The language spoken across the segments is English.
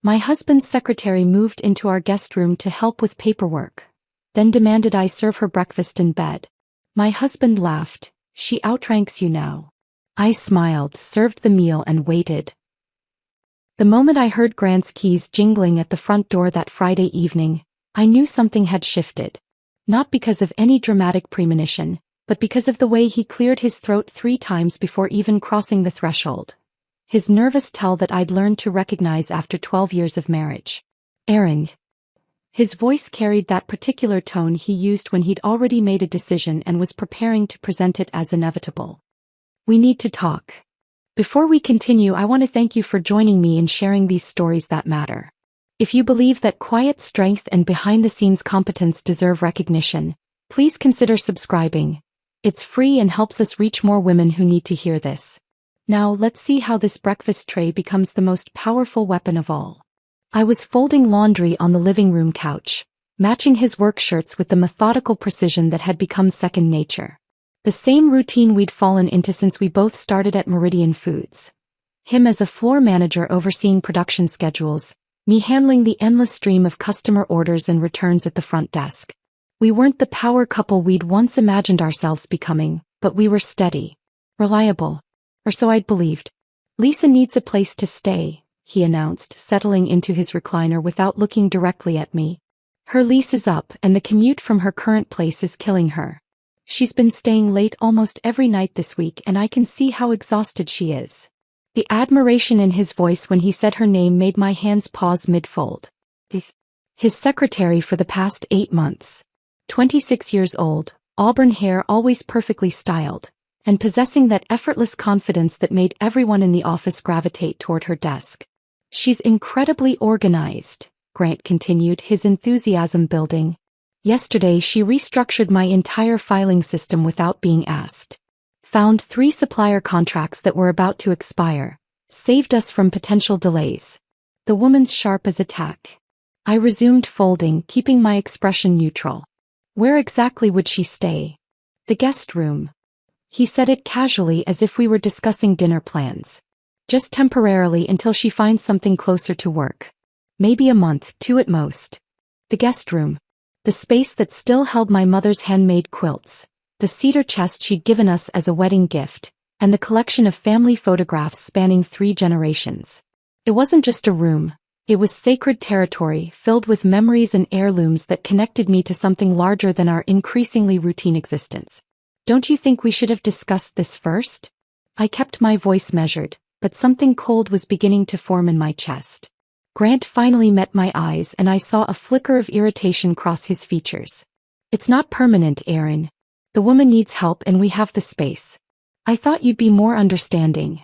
My husband's secretary moved into our guest room to help with paperwork, then demanded I serve her breakfast in bed. My husband laughed. She outranks you now. I smiled, served the meal and waited. The moment I heard Grant's keys jingling at the front door that Friday evening, I knew something had shifted. Not because of any dramatic premonition, but because of the way he cleared his throat 3 times before even crossing the threshold. His nervous tell that I'd learned to recognize after 12 years of marriage. Aaron. His voice carried that particular tone he used when he'd already made a decision and was preparing to present it as inevitable. We need to talk. Before we continue, I want to thank you for joining me in sharing these stories that matter. If you believe that quiet strength and behind-the-scenes competence deserve recognition, please consider subscribing. It's free and helps us reach more women who need to hear this. Now let's see how this breakfast tray becomes the most powerful weapon of all. I was folding laundry on the living room couch, matching his work shirts with the methodical precision that had become second nature. The same routine we'd fallen into since we both started at Meridian Foods. Him as a floor manager overseeing production schedules, me handling the endless stream of customer orders and returns at the front desk. We weren't the power couple we'd once imagined ourselves becoming, but we were steady, reliable. Or so I'd believed. Lisa needs a place to stay, he announced, settling into his recliner without looking directly at me. Her lease is up and the commute from her current place is killing her. She's been staying late almost every night this week and I can see how exhausted she is. The admiration in his voice when he said her name made my hands pause mid-fold. His secretary for the past 8 months. 26 years old, auburn hair always perfectly styled, and possessing that effortless confidence that made everyone in the office gravitate toward her desk. She's incredibly organized, Grant continued, his enthusiasm building. Yesterday she restructured my entire filing system without being asked. Found 3 supplier contracts that were about to expire. Saved us from potential delays. The woman's sharp as a tack. I resumed folding, keeping my expression neutral. Where exactly would she stay? The guest room. He said it casually as if we were discussing dinner plans. Just temporarily until she finds something closer to work. Maybe a month, 2 at most. The guest room. The space that still held my mother's handmade quilts, the cedar chest she'd given us as a wedding gift, and the collection of family photographs spanning 3 generations. It wasn't just a room, it was sacred territory filled with memories and heirlooms that connected me to something larger than our increasingly routine existence. Don't you think we should have discussed this first? I kept my voice measured, but something cold was beginning to form in my chest. Grant finally met my eyes and I saw a flicker of irritation cross his features. It's not permanent, Aaron. The woman needs help and we have the space. I thought you'd be more understanding.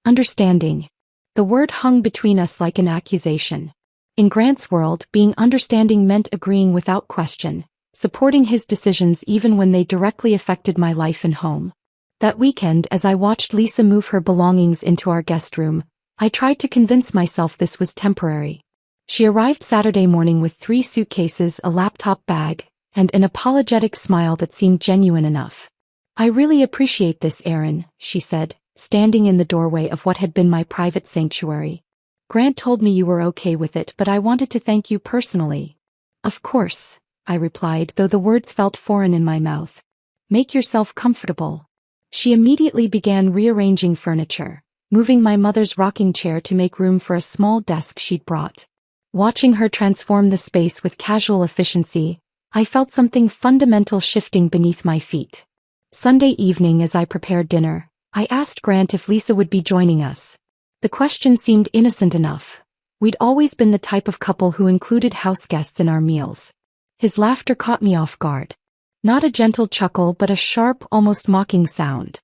Understanding. The word hung between us like an accusation. In Grant's world, being understanding meant agreeing without question, supporting his decisions even when they directly affected my life and home. That weekend, as I watched Lisa move her belongings into our guest room, I tried to convince myself this was temporary. She arrived Saturday morning with 3 suitcases, a laptop bag, and an apologetic smile that seemed genuine enough. I really appreciate this, Aaron, she said, standing in the doorway of what had been my private sanctuary. Grant told me you were okay with it, but I wanted to thank you personally. Of course, I replied, though the words felt foreign in my mouth. Make yourself comfortable. She immediately began rearranging furniture, moving my mother's rocking chair to make room for a small desk she'd brought. Watching her transform the space with casual efficiency, I felt something fundamental shifting beneath my feet. Sunday evening, as I prepared dinner, I asked Grant if Lisa would be joining us. The question seemed innocent enough. We'd always been the type of couple who included house guests in our meals. His laughter caught me off guard. Not a gentle chuckle but a sharp, almost mocking sound.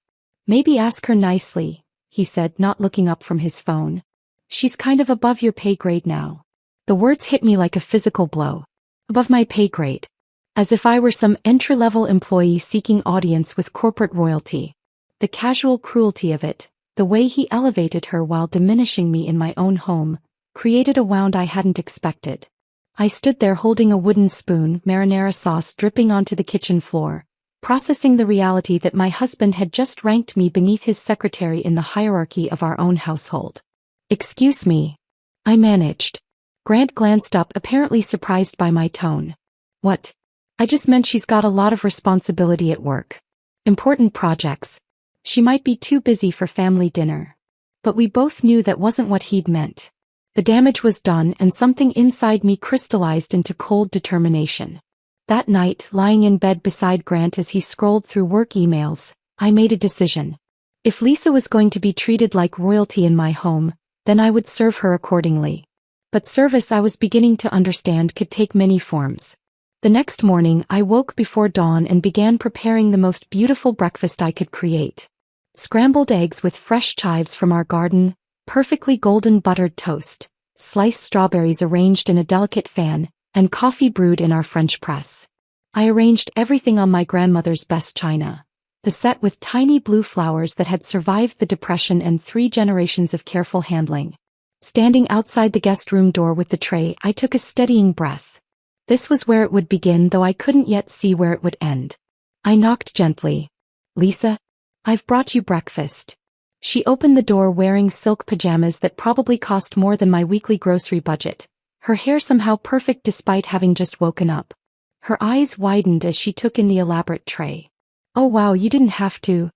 Maybe ask her nicely, he said, not looking up from his phone. She's kind of above your pay grade now. The words hit me like a physical blow. Above my pay grade. As if I were some entry-level employee seeking audience with corporate royalty. The casual cruelty of it, the way he elevated her while diminishing me in my own home, created a wound I hadn't expected. I stood there holding a wooden spoon, marinara sauce dripping onto the kitchen floor, processing the reality that my husband had just ranked me beneath his secretary in the hierarchy of our own household. Excuse me. I managed. Grant glanced up, apparently surprised by my tone. What? I just meant she's got a lot of responsibility at work. Important projects. She might be too busy for family dinner. But we both knew that wasn't what he'd meant. The damage was done and something inside me crystallized into cold determination. That night, lying in bed beside Grant as he scrolled through work emails, I made a decision. If Lisa was going to be treated like royalty in my home, then I would serve her accordingly. But service, I was beginning to understand, could take many forms. The next morning, I woke before dawn and began preparing the most beautiful breakfast I could create. Scrambled eggs with fresh chives from our garden, perfectly golden buttered toast, sliced strawberries arranged in a delicate fan, and coffee brewed in our French press. I arranged everything on my grandmother's best china. The set with tiny blue flowers that had survived the Depression and 3 generations of careful handling. Standing outside the guest room door with the tray, I took a steadying breath. This was where it would begin, though I couldn't yet see where it would end. I knocked gently. Lisa? I've brought you breakfast. She opened the door wearing silk pajamas that probably cost more than my weekly grocery budget, her hair somehow perfect despite having just woken up. Her eyes widened as she took in the elaborate tray. Oh wow, you didn't have to.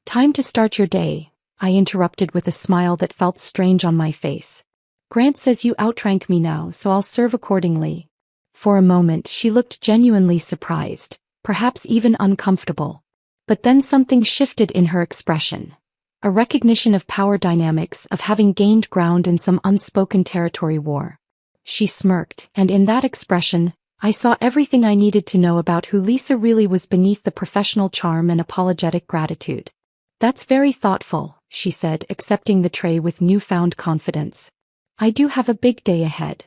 Time to start your day, I interrupted with a smile that felt strange on my face. Grant says you outrank me now, so I'll serve accordingly. For a moment she looked genuinely surprised, perhaps even uncomfortable. But then something shifted in her expression. A recognition of power dynamics, of having gained ground in some unspoken territory war. She smirked, and in that expression, I saw everything I needed to know about who Lisa really was beneath the professional charm and apologetic gratitude. That's very thoughtful, she said, accepting the tray with newfound confidence. I do have a big day ahead.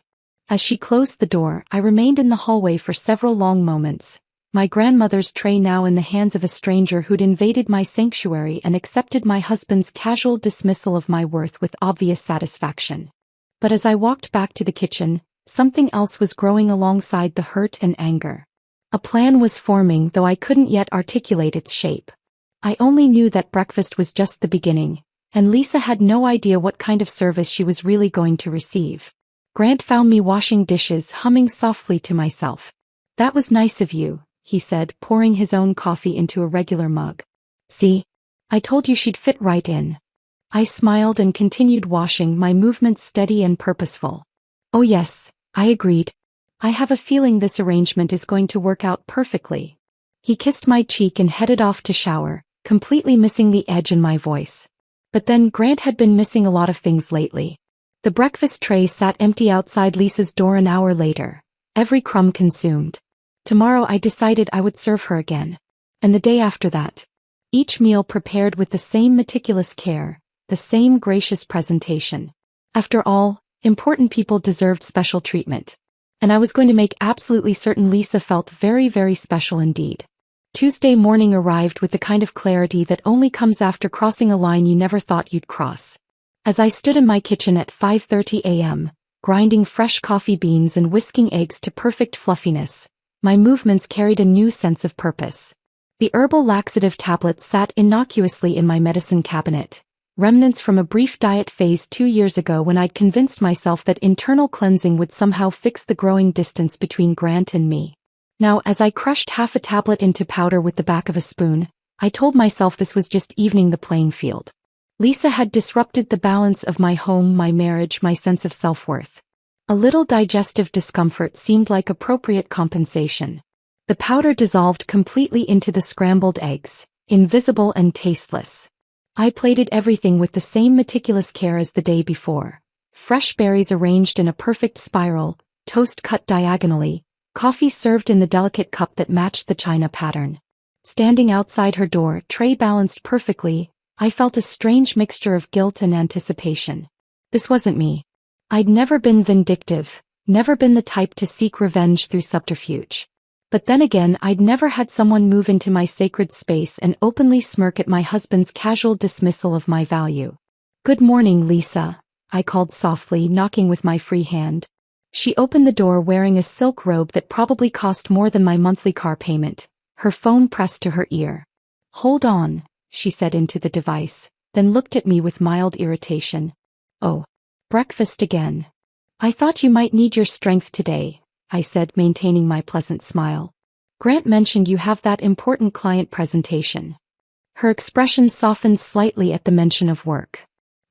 As she closed the door, I remained in the hallway for several long moments. My grandmother's tray now in the hands of a stranger who'd invaded my sanctuary and accepted my husband's casual dismissal of my worth with obvious satisfaction. But as I walked back to the kitchen, something else was growing alongside the hurt and anger. A plan was forming, though I couldn't yet articulate its shape. I only knew that breakfast was just the beginning, and Lisa had no idea what kind of service she was really going to receive. Grant found me washing dishes, humming softly to myself. That was nice of you, he said, pouring his own coffee into a regular mug. See? I told you she'd fit right in. I smiled and continued washing, my movements steady and purposeful. Oh yes, I agreed. I have a feeling this arrangement is going to work out perfectly. He kissed my cheek and headed off to shower, completely missing the edge in my voice. But then Grant had been missing a lot of things lately. The breakfast tray sat empty outside Lisa's door an hour later, every crumb consumed. Tomorrow I decided I would serve her again. And the day after that. Each meal prepared with the same meticulous care, the same gracious presentation. After all, important people deserved special treatment. And I was going to make absolutely certain Lisa felt very, very special indeed. Tuesday morning arrived with the kind of clarity that only comes after crossing a line you never thought you'd cross. As I stood in my kitchen at 5:30 a.m., grinding fresh coffee beans and whisking eggs to perfect fluffiness, my movements carried a new sense of purpose. The herbal laxative tablets sat innocuously in my medicine cabinet, remnants from a brief diet phase 2 years ago when I'd convinced myself that internal cleansing would somehow fix the growing distance between Grant and me. Now, as I crushed half a tablet into powder with the back of a spoon, I told myself this was just evening the playing field. Lisa had disrupted the balance of my home, my marriage, my sense of self-worth. A little digestive discomfort seemed like appropriate compensation. The powder dissolved completely into the scrambled eggs, invisible and tasteless. I plated everything with the same meticulous care as the day before. Fresh berries arranged in a perfect spiral, toast cut diagonally, coffee served in the delicate cup that matched the china pattern. Standing outside her door, tray balanced perfectly, I felt a strange mixture of guilt and anticipation. This wasn't me. I'd never been vindictive, never been the type to seek revenge through subterfuge. But then again, I'd never had someone move into my sacred space and openly smirk at my husband's casual dismissal of my value. "Good morning, Lisa," I called softly, knocking with my free hand. She opened the door wearing a silk robe that probably cost more than my monthly car payment, her phone pressed to her ear. "Hold on," she said into the device, then looked at me with mild irritation. "Oh, breakfast again." I thought you might need your strength today, I said, maintaining my pleasant smile. Grant mentioned you have that important client presentation. Her expression softened slightly at the mention of work.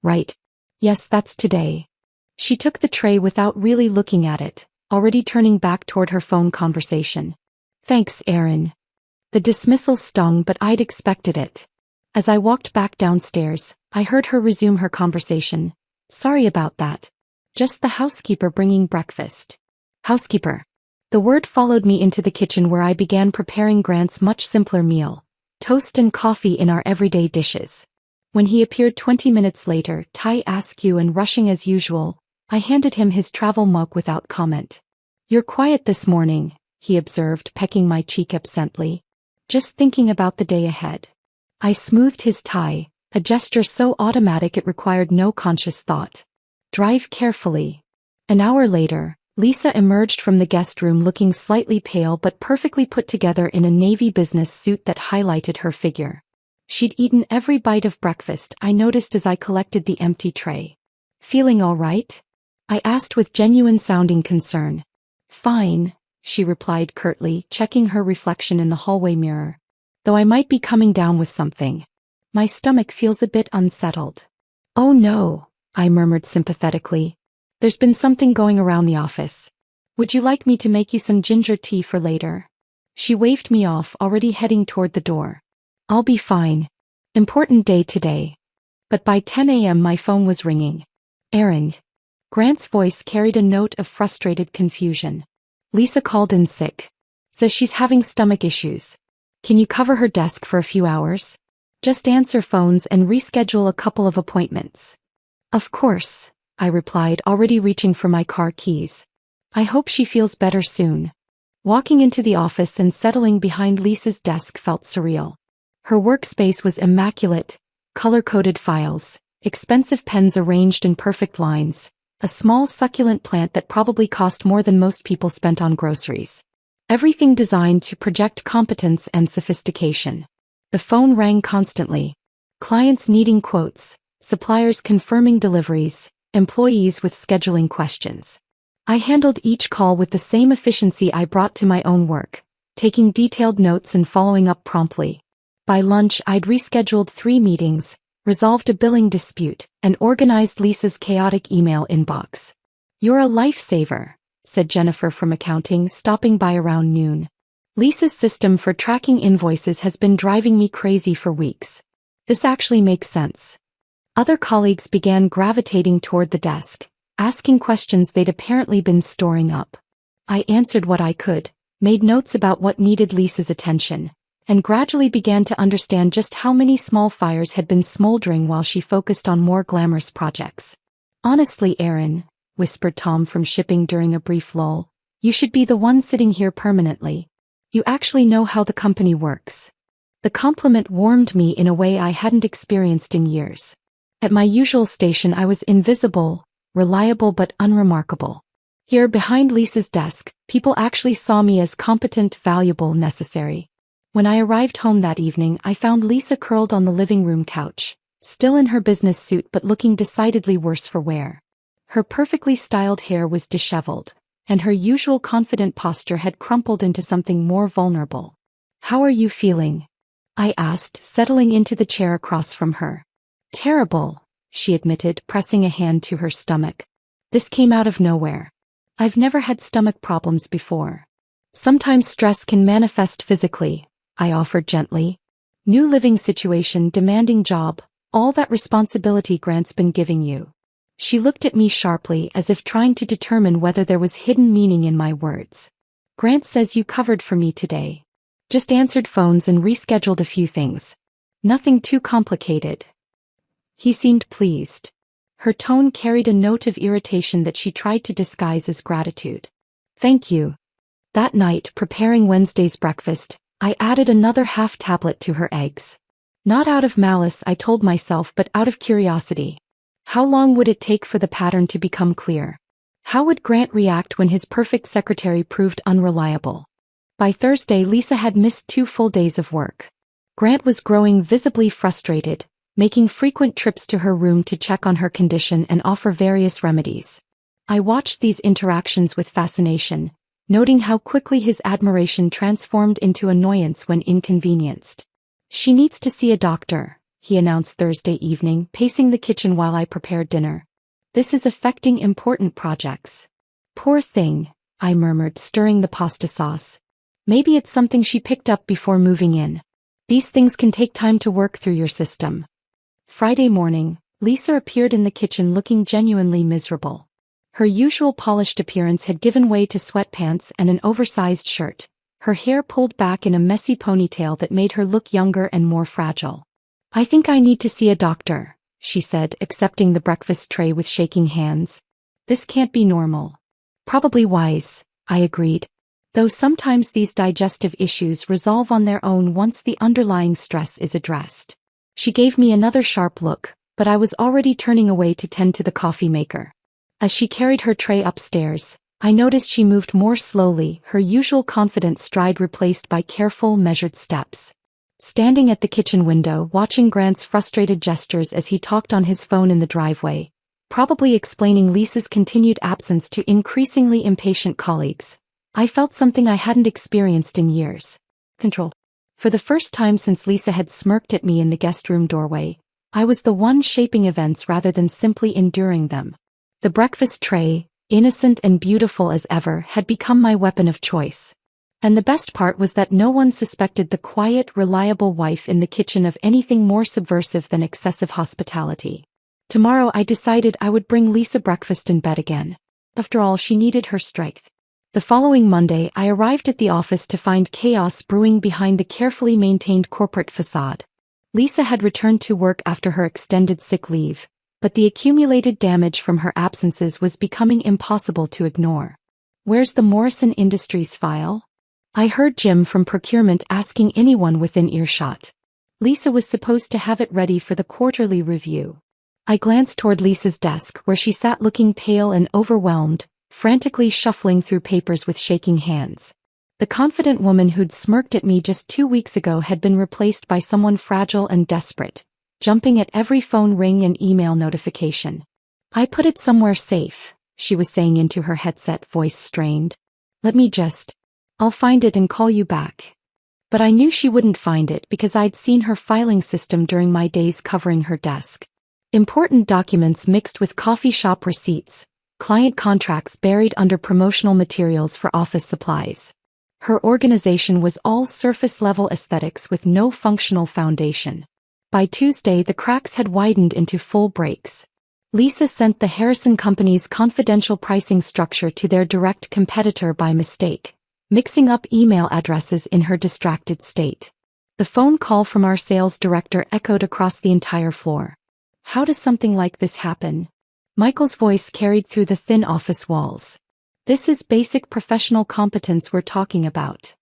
Right. Yes, that's today. She took the tray without really looking at it, already turning back toward her phone conversation. Thanks, Erin. The dismissal stung, but I'd expected it. As I walked back downstairs, I heard her resume her conversation. Sorry about that. Just the housekeeper bringing breakfast. Housekeeper. The word followed me into the kitchen where I began preparing Grant's much simpler meal. Toast and coffee in our everyday dishes. When he appeared 20 minutes later, tie askew and rushing as usual, I handed him his travel mug without comment. You're quiet this morning, he observed, pecking my cheek absently. Just thinking about the day ahead. I smoothed his tie, a gesture so automatic it required no conscious thought. Drive carefully. An hour later, Lisa emerged from the guest room looking slightly pale but perfectly put together in a navy business suit that highlighted her figure. She'd eaten every bite of breakfast, I noticed as I collected the empty tray. Feeling all right? I asked with genuine-sounding concern. Fine, she replied curtly, checking her reflection in the hallway mirror. Though I might be coming down with something. My stomach feels a bit unsettled. Oh no, I murmured sympathetically. There's been something going around the office. Would you like me to make you some ginger tea for later? She waved me off, already heading toward the door. I'll be fine. Important day today. But by 10 a.m. my phone was ringing. Erin. Grant's voice carried a note of frustrated confusion. Lisa called in sick. Says she's having stomach issues. Can you cover her desk for a few hours? Just answer phones and reschedule a couple of appointments. Of course, I replied, already reaching for my car keys. I hope she feels better soon. Walking into the office and settling behind Lisa's desk felt surreal. Her workspace was immaculate, color-coded files, expensive pens arranged in perfect lines, a small succulent plant that probably cost more than most people spent on groceries. Everything designed to project competence and sophistication. The phone rang constantly. Clients needing quotes, suppliers confirming deliveries, employees with scheduling questions. I handled each call with the same efficiency I brought to my own work, taking detailed notes and following up promptly. By lunch, I'd rescheduled 3 meetings, resolved a billing dispute, and organized Lisa's chaotic email inbox. You're a lifesaver, said Jennifer from accounting, stopping by around noon. Lisa's system for tracking invoices has been driving me crazy for weeks. This actually makes sense. Other colleagues began gravitating toward the desk, asking questions they'd apparently been storing up. I answered what I could, made notes about what needed Lisa's attention, and gradually began to understand just how many small fires had been smoldering while she focused on more glamorous projects. Honestly, Erin, whispered Tom from shipping during a brief lull, you should be the one sitting here permanently. You actually know how the company works. The compliment warmed me in a way I hadn't experienced in years. At my usual station I was invisible, reliable but unremarkable. Here behind Lisa's desk, people actually saw me as competent, valuable, necessary. When I arrived home that evening, I found Lisa curled on the living room couch, still in her business suit but looking decidedly worse for wear. Her perfectly styled hair was disheveled, and her usual confident posture had crumpled into something more vulnerable. How are you feeling? I asked, settling into the chair across from her. Terrible, she admitted, pressing a hand to her stomach. This came out of nowhere. I've never had stomach problems before. Sometimes stress can manifest physically, I offered gently. New living situation, demanding job, all that responsibility Grant's been giving you. She looked at me sharply as if trying to determine whether there was hidden meaning in my words. Grant says you covered for me today. Just answered phones and rescheduled a few things. Nothing too complicated. He seemed pleased. Her tone carried a note of irritation that she tried to disguise as gratitude. Thank you. That night, preparing Wednesday's breakfast, I added another half tablet to her eggs. Not out of malice, I told myself, but out of curiosity. How long would it take for the pattern to become clear? How would Grant react when his perfect secretary proved unreliable? By Thursday, Lisa had missed 2 full days of work. Grant was growing visibly frustrated, making frequent trips to her room to check on her condition and offer various remedies. I watched these interactions with fascination, noting how quickly his admiration transformed into annoyance when inconvenienced. "She needs to see a doctor," he announced Thursday evening, pacing the kitchen while I prepared dinner. "This is affecting important projects." "Poor thing," I murmured, stirring the pasta sauce. "Maybe it's something she picked up before moving in. These things can take time to work through your system." Friday morning, Lisa appeared in the kitchen looking genuinely miserable. Her usual polished appearance had given way to sweatpants and an oversized shirt, her hair pulled back in a messy ponytail that made her look younger and more fragile. "I think I need to see a doctor," she said, accepting the breakfast tray with shaking hands. "This can't be normal." "Probably wise," I agreed. "Though sometimes these digestive issues resolve on their own once the underlying stress is addressed." She gave me another sharp look, but I was already turning away to tend to the coffee maker. As she carried her tray upstairs, I noticed she moved more slowly, her usual confident stride replaced by careful, measured steps. Standing at the kitchen window, watching Grant's frustrated gestures as he talked on his phone in the driveway, probably explaining Lisa's continued absence to increasingly impatient colleagues, I felt something I hadn't experienced in years. Control. For the first time since Lisa had smirked at me in the guest room doorway, I was the one shaping events rather than simply enduring them. The breakfast tray, innocent and beautiful as ever, had become my weapon of choice. And the best part was that no one suspected the quiet, reliable wife in the kitchen of anything more subversive than excessive hospitality. Tomorrow I decided I would bring Lisa breakfast in bed again. After all, she needed her strength. The following Monday I arrived at the office to find chaos brewing behind the carefully maintained corporate facade. Lisa had returned to work after her extended sick leave, but the accumulated damage from her absences was becoming impossible to ignore. "Where's the Morrison Industries file?" I heard Jim from procurement asking anyone within earshot. Lisa was supposed to have it ready for the quarterly review. I glanced toward Lisa's desk where she sat looking pale and overwhelmed, frantically shuffling through papers with shaking hands. The confident woman who'd smirked at me just 2 weeks ago had been replaced by someone fragile and desperate, jumping at every phone ring and email notification. "I put it somewhere safe," she was saying into her headset, voice strained. I'll find it and call you back." But I knew she wouldn't find it because I'd seen her filing system during my days covering her desk. Important documents mixed with coffee shop receipts, client contracts buried under promotional materials for office supplies. Her organization was all surface-level aesthetics with no functional foundation. By Tuesday, the cracks had widened into full breaks. Lisa sent the Harrison Company's confidential pricing structure to their direct competitor by mistake, mixing up email addresses in her distracted state. The phone call from our sales director echoed across the entire floor. "How does something like this happen?" Michael's voice carried through the thin office walls. "This is basic professional competence we're talking about."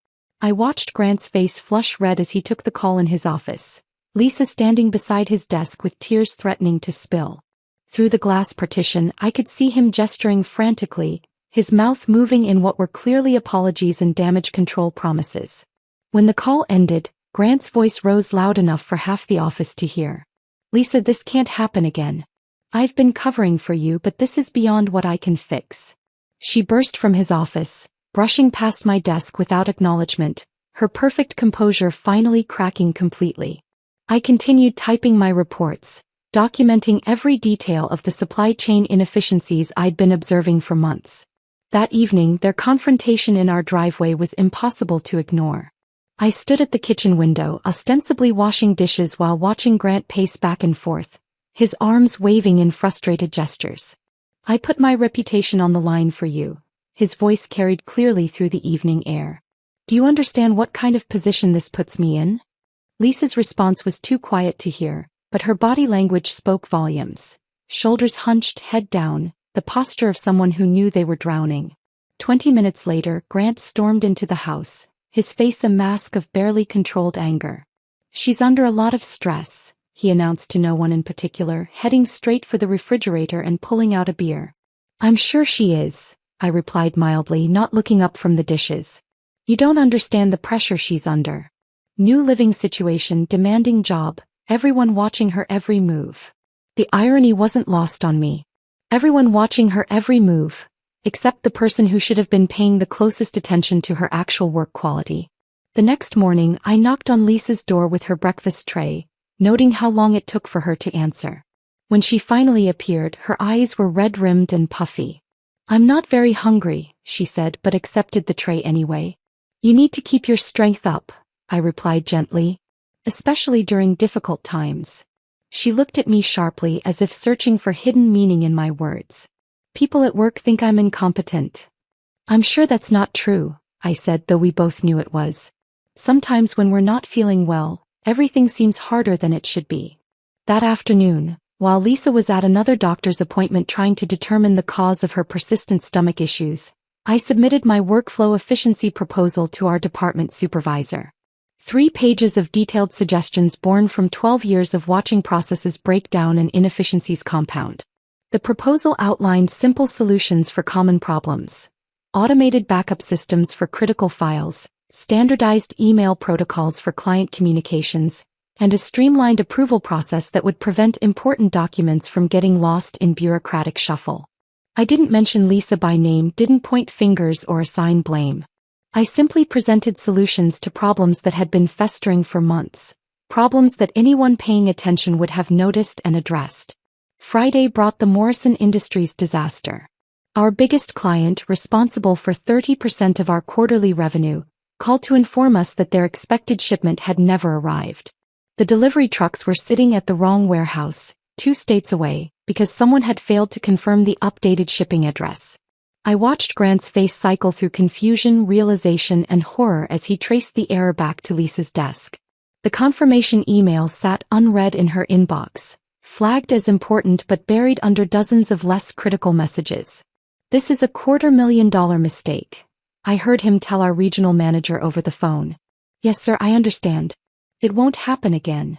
I watched Grant's face flush red as he took the call in his office, Lisa standing beside his desk with tears threatening to spill. Through the glass partition I could see him gesturing frantically, his mouth moving in what were clearly apologies and damage control promises. When the call ended, Grant's voice rose loud enough for half the office to hear. "Lisa, this can't happen again. I've been covering for you, but this is beyond what I can fix." She burst from his office, brushing past my desk without acknowledgement, her perfect composure finally cracking completely. I continued typing my reports, documenting every detail of the supply chain inefficiencies I'd been observing for months. That evening, their confrontation in our driveway was impossible to ignore. I stood at the kitchen window, ostensibly washing dishes while watching Grant pace back and forth, his arms waving in frustrated gestures. "I put my reputation on the line for you," his voice carried clearly through the evening air. "Do you understand what kind of position this puts me in?" Lisa's response was too quiet to hear, but her body language spoke volumes. Shoulders hunched, head down, the posture of someone who knew they were drowning. 20 minutes later, Grant stormed into the house, his face a mask of barely controlled anger. "She's under a lot of stress," he announced to no one in particular, heading straight for the refrigerator and pulling out a beer. "I'm sure she is," I replied mildly, not looking up from the dishes. "You don't understand the pressure she's under. New living situation, demanding job, everyone watching her every move." The irony wasn't lost on me. Everyone watching her every move, except the person who should have been paying the closest attention to her actual work quality. The next morning, I knocked on Lisa's door with her breakfast tray, noting how long it took for her to answer. When she finally appeared, her eyes were red-rimmed and puffy. "I'm not very hungry," she said, but accepted the tray anyway. "You need to keep your strength up," I replied gently, "especially during difficult times." She looked at me sharply as if searching for hidden meaning in my words. "People at work think I'm incompetent." "I'm sure that's not true," I said, though we both knew it was. "Sometimes when we're not feeling well, everything seems harder than it should be." That afternoon, while Lisa was at another doctor's appointment trying to determine the cause of her persistent stomach issues, I submitted my workflow efficiency proposal to our department supervisor. 3 pages of detailed suggestions born from 12 years of watching processes break down and inefficiencies compound. The proposal outlined simple solutions for common problems: automated backup systems for critical files, standardized email protocols for client communications, and a streamlined approval process that would prevent important documents from getting lost in bureaucratic shuffle. I didn't mention Lisa by name, didn't point fingers or assign blame. I simply presented solutions to problems that had been festering for months, problems that anyone paying attention would have noticed and addressed. Friday brought the Morrison Industries disaster. Our biggest client, responsible for 30% of our quarterly revenue, called to inform us that their expected shipment had never arrived. The delivery trucks were sitting at the wrong warehouse, 2 states away, because someone had failed to confirm the updated shipping address. I watched Grant's face cycle through confusion, realization, and horror as he traced the error back to Lisa's desk. The confirmation email sat unread in her inbox, flagged as important but buried under dozens of less critical messages. "This is a $250,000 mistake," I heard him tell our regional manager over the phone. "Yes, sir, I understand. It won't happen again."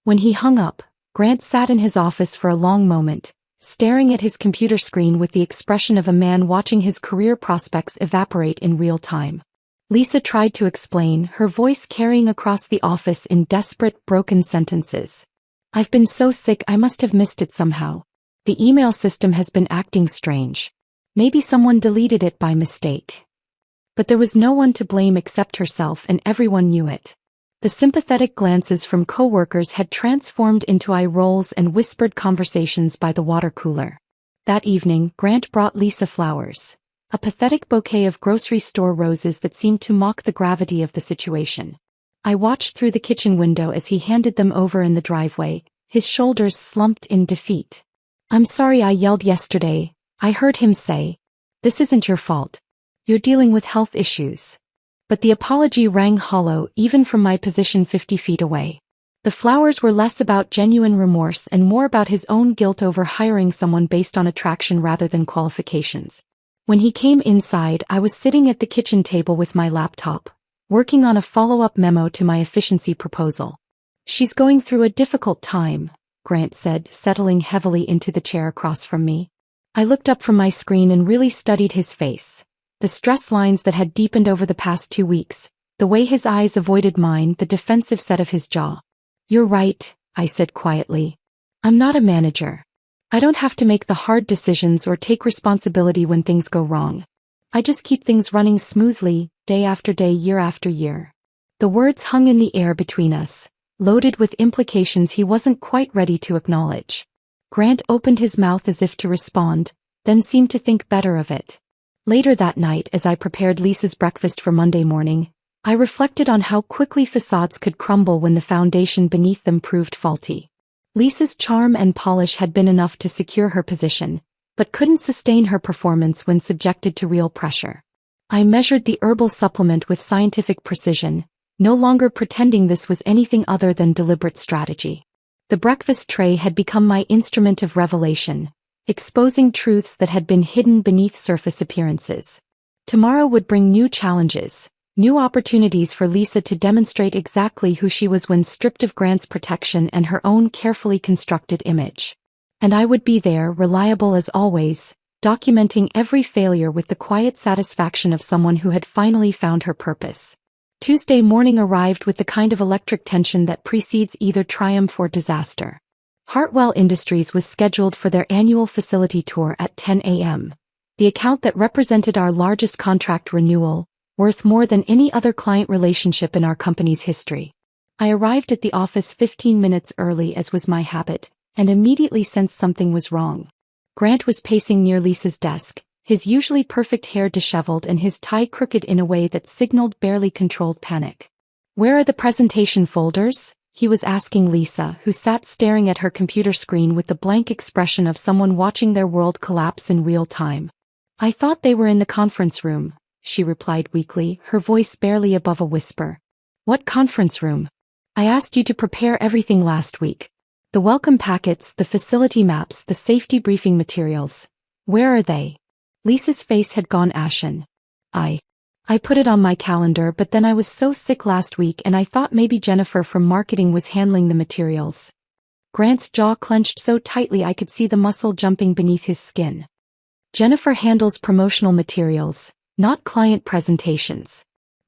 When he hung up, Grant sat in his office for a long moment, staring at his computer screen with the expression of a man watching his career prospects evaporate in real time. Lisa tried to explain, her voice carrying across the office in desperate, broken sentences. "I've been so sick I must have missed it somehow. The email system has been acting strange. Maybe someone deleted it by mistake." But there was no one to blame except herself, and everyone knew it. The sympathetic glances from coworkers had transformed into eye rolls and whispered conversations by the water cooler. That evening, Grant brought Lisa flowers, a pathetic bouquet of grocery store roses that seemed to mock the gravity of the situation. I watched through the kitchen window as he handed them over in the driveway, his shoulders slumped in defeat. "I'm sorry I yelled yesterday," I heard him say. "This isn't your fault. You're dealing with health issues." But the apology rang hollow even from my position 50 feet away. The flowers were less about genuine remorse and more about his own guilt over hiring someone based on attraction rather than qualifications. When he came inside, I was sitting at the kitchen table with my laptop, working on a follow-up memo to my efficiency proposal. "She's going through a difficult time," Grant said, settling heavily into the chair across from me. I looked up from my screen and really studied his face. The stress lines that had deepened over the past 2 weeks, the way his eyes avoided mine, the defensive set of his jaw. "You're right," I said quietly. "I'm not a manager. I don't have to make the hard decisions or take responsibility when things go wrong. I just keep things running smoothly, day after day, year after year." The words hung in the air between us, loaded with implications he wasn't quite ready to acknowledge. Grant opened his mouth as if to respond, then seemed to think better of it. Later that night, as I prepared Lisa's breakfast for Monday morning, I reflected on how quickly facades could crumble when the foundation beneath them proved faulty. Lisa's charm and polish had been enough to secure her position, but couldn't sustain her performance when subjected to real pressure. I measured the herbal supplement with scientific precision, no longer pretending this was anything other than deliberate strategy. The breakfast tray had become my instrument of revelation, exposing truths that had been hidden beneath surface appearances. Tomorrow would bring new challenges, new opportunities for Lisa to demonstrate exactly who she was when stripped of Grant's protection and her own carefully constructed image. And I would be there, reliable as always, documenting every failure with the quiet satisfaction of someone who had finally found her purpose. Tuesday morning arrived with the kind of electric tension that precedes either triumph or disaster. Hartwell Industries was scheduled for their annual facility tour at 10 a.m. The account that represented our largest contract renewal, worth more than any other client relationship in our company's history. I arrived at the office 15 minutes early as was my habit, and immediately sensed something was wrong. Grant was pacing near Lisa's desk, his usually perfect hair disheveled and his tie crooked in a way that signaled barely controlled panic. "Where are the presentation folders?" he was asking Lisa, who sat staring at her computer screen with the blank expression of someone watching their world collapse in real time. "I thought they were in the conference room," she replied weakly, her voice barely above a whisper. "What conference room? I asked you to prepare everything last week. The welcome packets, the facility maps, the safety briefing materials. Where are they?" Lisa's face had gone ashen. I put it on my calendar, but then I was so sick last week and I thought maybe Jennifer from marketing was handling the materials." Grant's jaw clenched so tightly I could see the muscle jumping beneath his skin. "Jennifer handles promotional materials, not client presentations.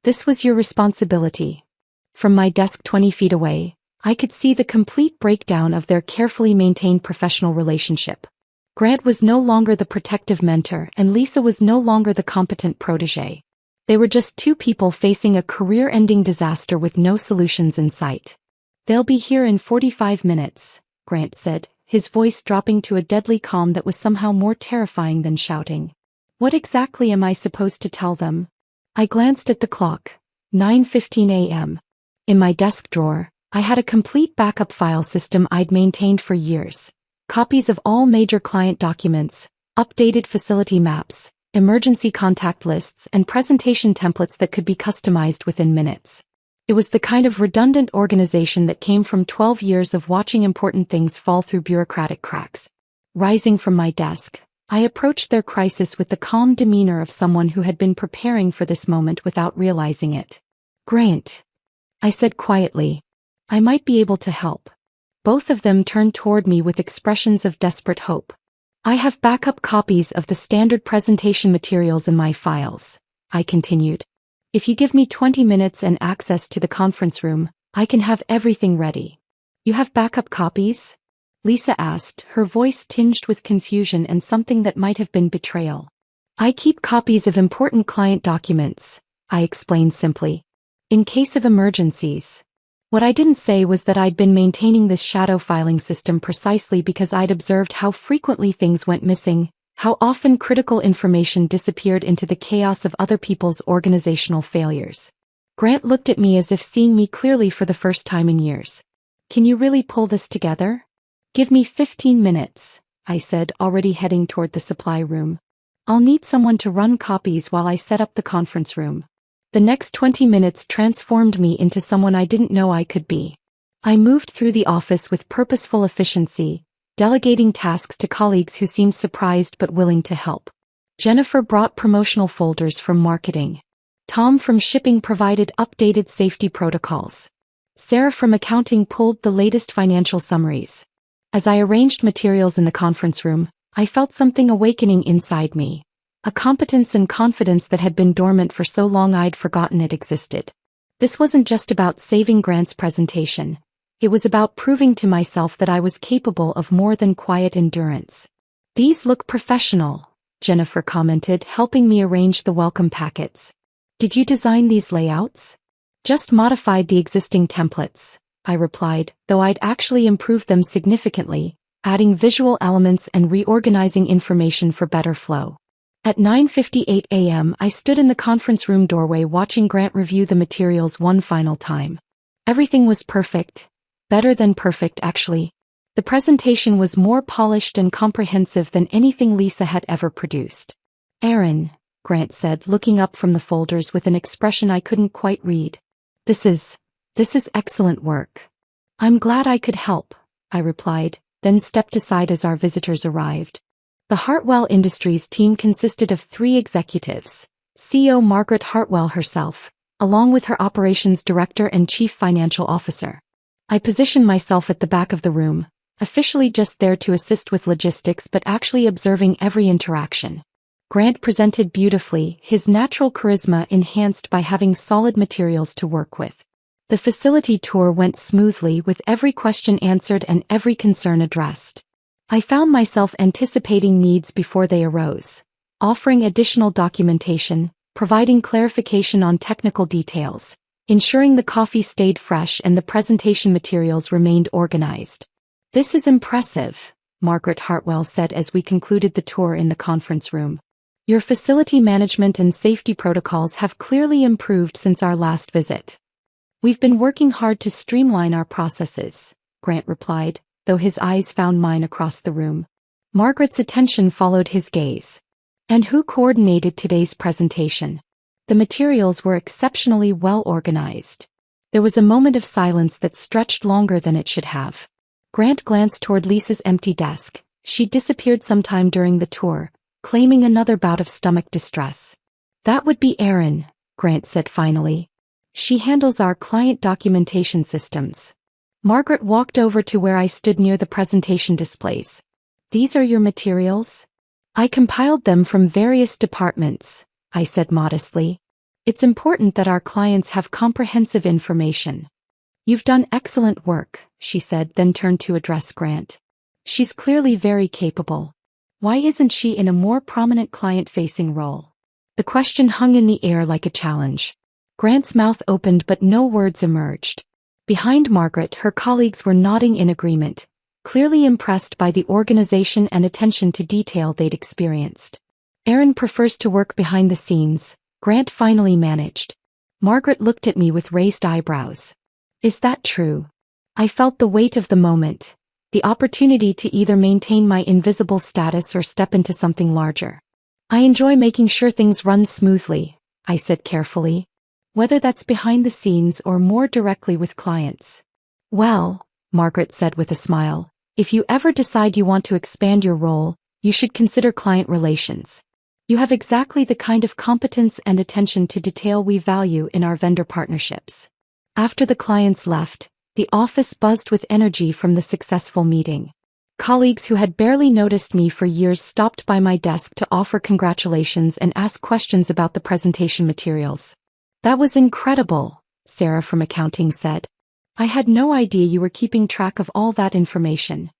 This was your responsibility." From my desk 20 feet away, I could see the complete breakdown of their carefully maintained professional relationship. Grant was no longer the protective mentor and Lisa was no longer the competent protégé. They were just two people facing a career-ending disaster with no solutions in sight. "They'll be here in 45 minutes, Grant said, his voice dropping to a deadly calm that was somehow more terrifying than shouting. "What exactly am I supposed to tell them?" I glanced at the clock. 9:15 a.m. In my desk drawer, I had a complete backup file system I'd maintained for years. Copies of all major client documents, updated facility maps, emergency contact lists, and presentation templates that could be customized within minutes. It was the kind of redundant organization that came from 12 years of watching important things fall through bureaucratic cracks. Rising from my desk, I approached their crisis with the calm demeanor of someone who had been preparing for this moment without realizing it. "Grant," I said quietly, "I might be able to help." Both of them turned toward me with expressions of desperate hope. "I have backup copies of the standard presentation materials in my files," I continued. "If you give me 20 minutes and access to the conference room, I can have everything ready." "You have backup copies?" Lisa asked, her voice tinged with confusion and something that might have been betrayal. "I keep copies of important client documents," I explained simply, "in case of emergencies." What I didn't say was that I'd been maintaining this shadow filing system precisely because I'd observed how frequently things went missing, how often critical information disappeared into the chaos of other people's organizational failures. Grant looked at me as if seeing me clearly for the first time in years. "Can you really pull this together?" "Give me 15 minutes, I said, already heading toward the supply room. "I'll need someone to run copies while I set up the conference room." The next 20 minutes transformed me into someone I didn't know I could be. I moved through the office with purposeful efficiency, delegating tasks to colleagues who seemed surprised but willing to help. Jennifer brought promotional folders from marketing. Tom from shipping provided updated safety protocols. Sarah from accounting pulled the latest financial summaries. As I arranged materials in the conference room, I felt something awakening inside me. A competence and confidence that had been dormant for so long I'd forgotten it existed. This wasn't just about saving Grant's presentation. It was about proving to myself that I was capable of more than quiet endurance. "These look professional," Jennifer commented, helping me arrange the welcome packets. "Did you design these layouts?" "Just modified the existing templates," I replied, though I'd actually improved them significantly, adding visual elements and reorganizing information for better flow. At 9:58 a.m. I stood in the conference room doorway watching Grant review the materials one final time. Everything was perfect. Better than perfect, actually. The presentation was more polished and comprehensive than anything Lisa had ever produced. "Erin," Grant said, looking up from the folders with an expression I couldn't quite read. This is excellent work." "I'm glad I could help," I replied, then stepped aside as our visitors arrived. The Hartwell Industries team consisted of 3 executives: CEO Margaret Hartwell herself, along with her operations director and chief financial officer. I positioned myself at the back of the room, officially just there to assist with logistics but actually observing every interaction. Grant presented beautifully, his natural charisma enhanced by having solid materials to work with. The facility tour went smoothly with every question answered and every concern addressed. I found myself anticipating needs before they arose, offering additional documentation, providing clarification on technical details, ensuring the coffee stayed fresh and the presentation materials remained organized. "This is impressive," Margaret Hartwell said as we concluded the tour in the conference room. "Your facility management and safety protocols have clearly improved since our last visit." "We've been working hard to streamline our processes," Grant replied, though his eyes found mine across the room. Margaret's attention followed his gaze. "And who coordinated today's presentation?" The materials were exceptionally well organized. There was a moment of silence that stretched longer than it should have. Grant glanced toward Lisa's empty desk. She disappeared sometime during the tour, claiming another bout of stomach distress. "That would be Erin," Grant said finally. "She handles our client documentation systems." Margaret walked over to where I stood near the presentation displays. "These are your materials?" "I compiled them from various departments," I said modestly. "It's important that our clients have comprehensive information." "You've done excellent work," she said, then turned to address Grant. "She's clearly very capable. Why isn't she in a more prominent client-facing role?" The question hung in the air like a challenge. Grant's mouth opened but no words emerged. Behind Margaret, her colleagues were nodding in agreement, clearly impressed by the organization and attention to detail they'd experienced. "Erin prefers to work behind the scenes," Grant finally managed. Margaret looked at me with raised eyebrows. "Is that true?" I felt the weight of the moment, the opportunity to either maintain my invisible status or step into something larger. "I enjoy making sure things run smoothly," I said carefully, "whether that's behind the scenes or more directly with clients." "Well," Margaret said with a smile, "if you ever decide you want to expand your role, you should consider client relations. You have exactly the kind of competence and attention to detail we value in our vendor partnerships." After the clients left, the office buzzed with energy from the successful meeting. Colleagues who had barely noticed me for years stopped by my desk to offer congratulations and ask questions about the presentation materials. "That was incredible," Sarah from accounting said. "I had no idea you were keeping track of all that information."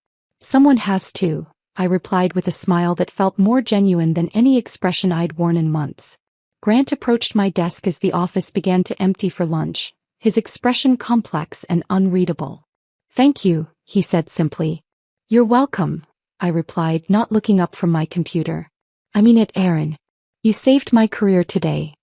"Someone has to," I replied with a smile that felt more genuine than any expression I'd worn in months. Grant approached my desk as the office began to empty for lunch, his expression complex and unreadable. "Thank you," he said simply. "You're welcome," I replied, not looking up from my computer. "I mean it, Erin. You saved my career today."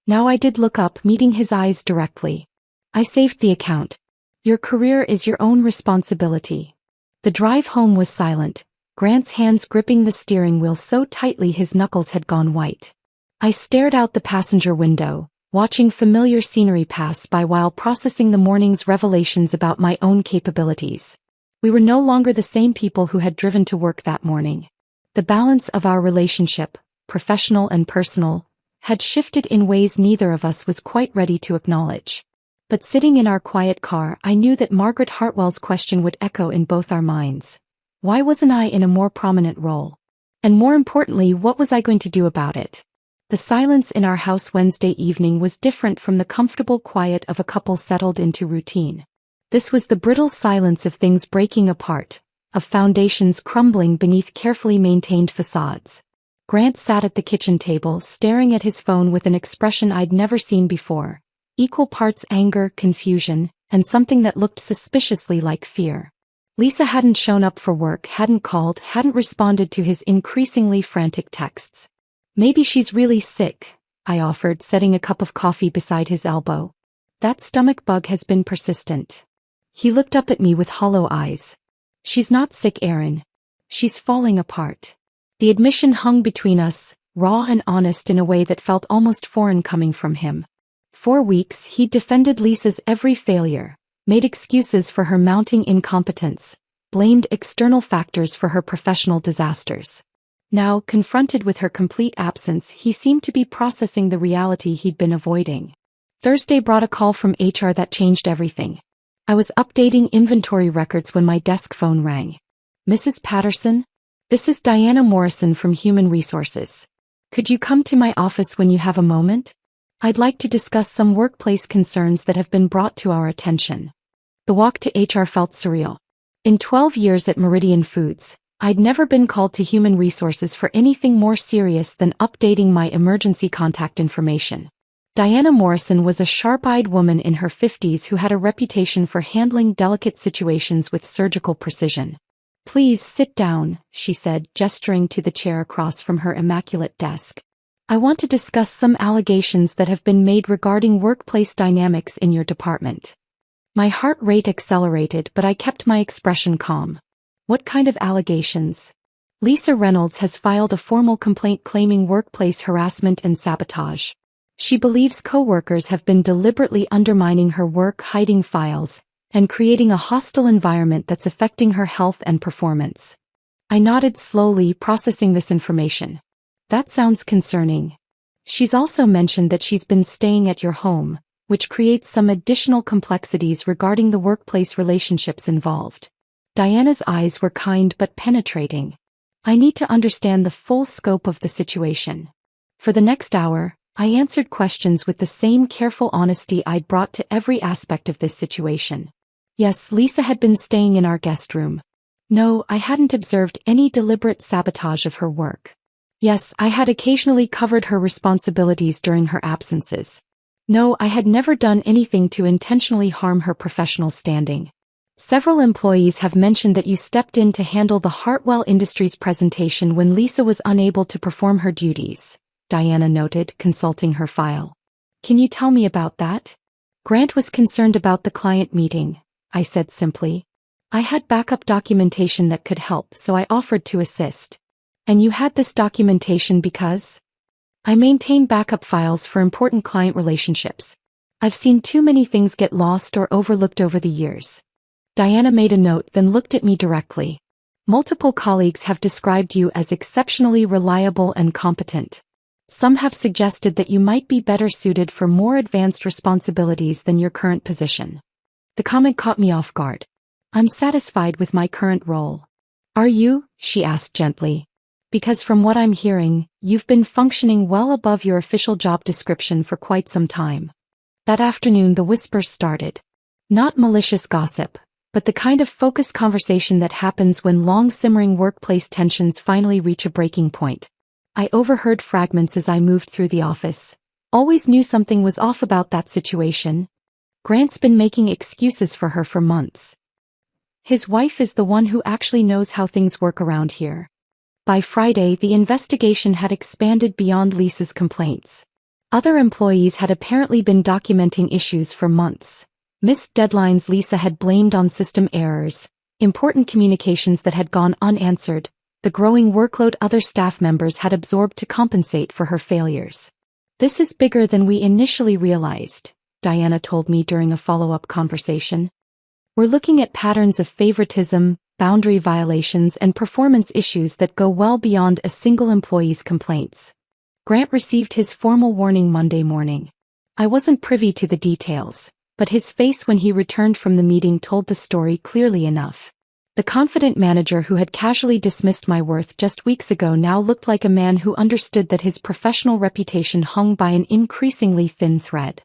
Now I did look up, meeting his eyes directly. "I saved the account. Your career is your own responsibility." The drive home was silent, Grant's hands gripping the steering wheel so tightly his knuckles had gone white. I stared out the passenger window, watching familiar scenery pass by while processing the morning's revelations about my own capabilities. We were no longer the same people who had driven to work that morning. The balance of our relationship, professional and personal, had shifted in ways neither of us was quite ready to acknowledge. But sitting in our quiet car, I knew that Margaret Hartwell's question would echo in both our minds. Why wasn't I in a more prominent role? And more importantly, what was I going to do about it? The silence in our house Wednesday evening was different from the comfortable quiet of a couple settled into routine. This was the brittle silence of things breaking apart, of foundations crumbling beneath carefully maintained facades. Grant sat at the kitchen table, staring at his phone with an expression I'd never seen before, equal parts anger, confusion, and something that looked suspiciously like fear. Lisa hadn't shown up for work, hadn't called, hadn't responded to his increasingly frantic texts. "Maybe she's really sick," I offered, setting a cup of coffee beside his elbow. "That stomach bug has been persistent." He looked up at me with hollow eyes. "She's not sick, Erin. She's falling apart." The admission hung between us, raw and honest in a way that felt almost foreign coming from him. For weeks he'd defended Lisa's every failure, made excuses for her mounting incompetence, blamed external factors for her professional disasters. Now, confronted with her complete absence, he seemed to be processing the reality he'd been avoiding. Thursday brought a call from HR that changed everything. I was updating inventory records when my desk phone rang. "Mrs. Patterson? This is Diana Morrison from Human Resources. Could you come to my office when you have a moment?" I'd like to discuss some workplace concerns that have been brought to our attention. The walk to HR felt surreal. In 12 years at Meridian Foods, I'd never been called to human resources for anything more serious than updating my emergency contact information. Diana Morrison was a sharp-eyed woman in her 50s who had a reputation for handling delicate situations with surgical precision. "Please sit down," she said, gesturing to the chair across from her immaculate desk. "I want to discuss some allegations that have been made regarding workplace dynamics in your department." My heart rate accelerated, but I kept my expression calm. "What kind of allegations?" "Lisa Reynolds has filed a formal complaint claiming workplace harassment and sabotage. She believes coworkers have been deliberately undermining her work, hiding files, and creating a hostile environment that's affecting her health and performance." I nodded slowly, processing this information. "That sounds concerning. She's also mentioned that she's been staying at your home, which creates some additional complexities regarding the workplace relationships involved." Diana's eyes were kind but penetrating. "I need to understand the full scope of the situation." For the next hour, I answered questions with the same careful honesty I'd brought to every aspect of this situation. Yes, Lisa had been staying in our guest room. No, I hadn't observed any deliberate sabotage of her work. Yes, I had occasionally covered her responsibilities during her absences. No, I had never done anything to intentionally harm her professional standing. "Several employees have mentioned that you stepped in to handle the Hartwell Industries presentation when Lisa was unable to perform her duties," Diana noted, consulting her file. "Can you tell me about that?" "Grant was concerned about the client meeting," I said simply. "I had backup documentation that could help, so I offered to assist." "And you had this documentation because?" "I maintain backup files for important client relationships. I've seen too many things get lost or overlooked over the years." Diana made a note, then looked at me directly. "Multiple colleagues have described you as exceptionally reliable and competent. Some have suggested that you might be better suited for more advanced responsibilities than your current position." The comment caught me off guard. "I'm satisfied with my current role." "Are you?" she asked gently. "Because from what I'm hearing, you've been functioning well above your official job description for quite some time." That afternoon the whispers started. Not malicious gossip, but the kind of focused conversation that happens when long-simmering workplace tensions finally reach a breaking point. I overheard fragments as I moved through the office. "Always knew something was off about that situation. Grant's been making excuses for her for months. His wife is the one who actually knows how things work around here." By Friday, the investigation had expanded beyond Lisa's complaints. Other employees had apparently been documenting issues for months. Missed deadlines Lisa had blamed on system errors, important communications that had gone unanswered, the growing workload other staff members had absorbed to compensate for her failures. "This is bigger than we initially realized," Diana told me during a follow-up conversation. "We're looking at patterns of favoritism, boundary violations, and performance issues that go well beyond a single employee's complaints." Grant received his formal warning Monday morning. I wasn't privy to the details, but his face when he returned from the meeting told the story clearly enough. The confident manager who had casually dismissed my worth just weeks ago now looked like a man who understood that his professional reputation hung by an increasingly thin thread.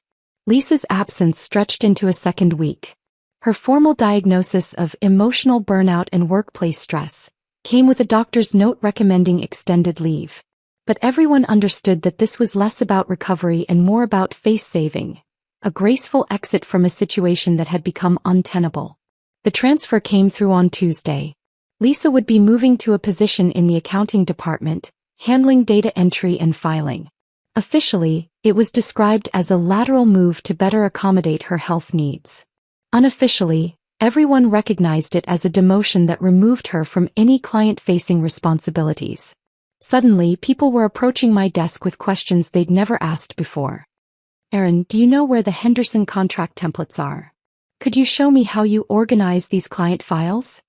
Lisa's absence stretched into a second week. Her formal diagnosis of emotional burnout and workplace stress came with a doctor's note recommending extended leave. But everyone understood that this was less about recovery and more about face-saving, a graceful exit from a situation that had become untenable. The transfer came through on Tuesday. Lisa would be moving to a position in the accounting department, handling data entry and filing. Officially, it was described as a lateral move to better accommodate her health needs. Unofficially, everyone recognized it as a demotion that removed her from any client-facing responsibilities. Suddenly, people were approaching my desk with questions they'd never asked before. "Erin, do you know where the Henderson contract templates are? Could you show me how you organize these client files?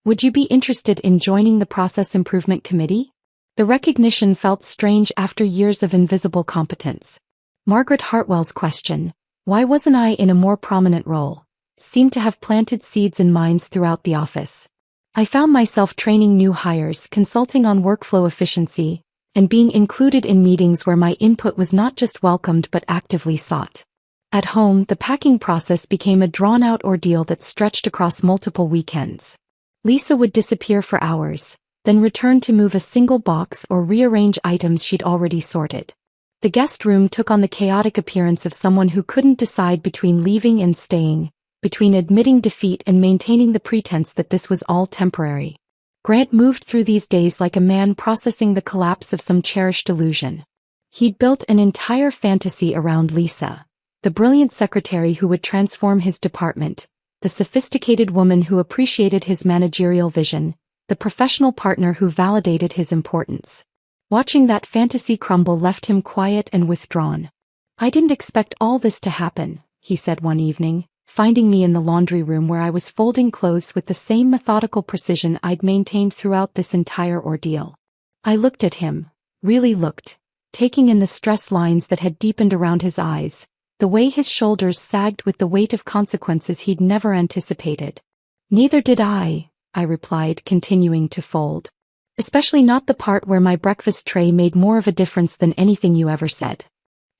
Would you be interested in joining the Process Improvement Committee?" The recognition felt strange after years of invisible competence. Margaret Hartwell's question, "Why wasn't I in a more prominent role?" seemed to have planted seeds in minds throughout the office. I found myself training new hires, consulting on workflow efficiency, and being included in meetings where my input was not just welcomed but actively sought. At home, the packing process became a drawn-out ordeal that stretched across multiple weekends. Lisa would disappear for hours, then return to move a single box or rearrange items she'd already sorted. The guest room took on the chaotic appearance of someone who couldn't decide between leaving and staying, between admitting defeat and maintaining the pretense that this was all temporary. Grant moved through these days like a man processing the collapse of some cherished illusion. He'd built an entire fantasy around Lisa, the brilliant secretary who would transform his department, the sophisticated woman who appreciated his managerial vision, the professional partner who validated his importance. Watching that fantasy crumble left him quiet and withdrawn. "I didn't expect all this to happen," he said one evening, finding me in the laundry room where I was folding clothes with the same methodical precision I'd maintained throughout this entire ordeal. I looked at him, really looked, taking in the stress lines that had deepened around his eyes, the way his shoulders sagged with the weight of consequences he'd never anticipated. "Neither did I," I replied, continuing to fold. "Especially not the part where my breakfast tray made more of a difference than anything you ever said."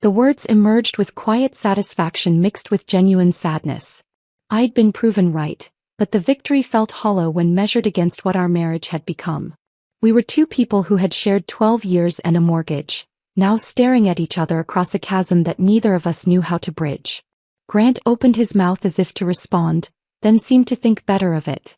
The words emerged with quiet satisfaction mixed with genuine sadness. I'd been proven right, but the victory felt hollow when measured against what our marriage had become. We were two people who had shared 12 years and a mortgage, now staring at each other across a chasm that neither of us knew how to bridge. Grant opened his mouth as if to respond, then seemed to think better of it.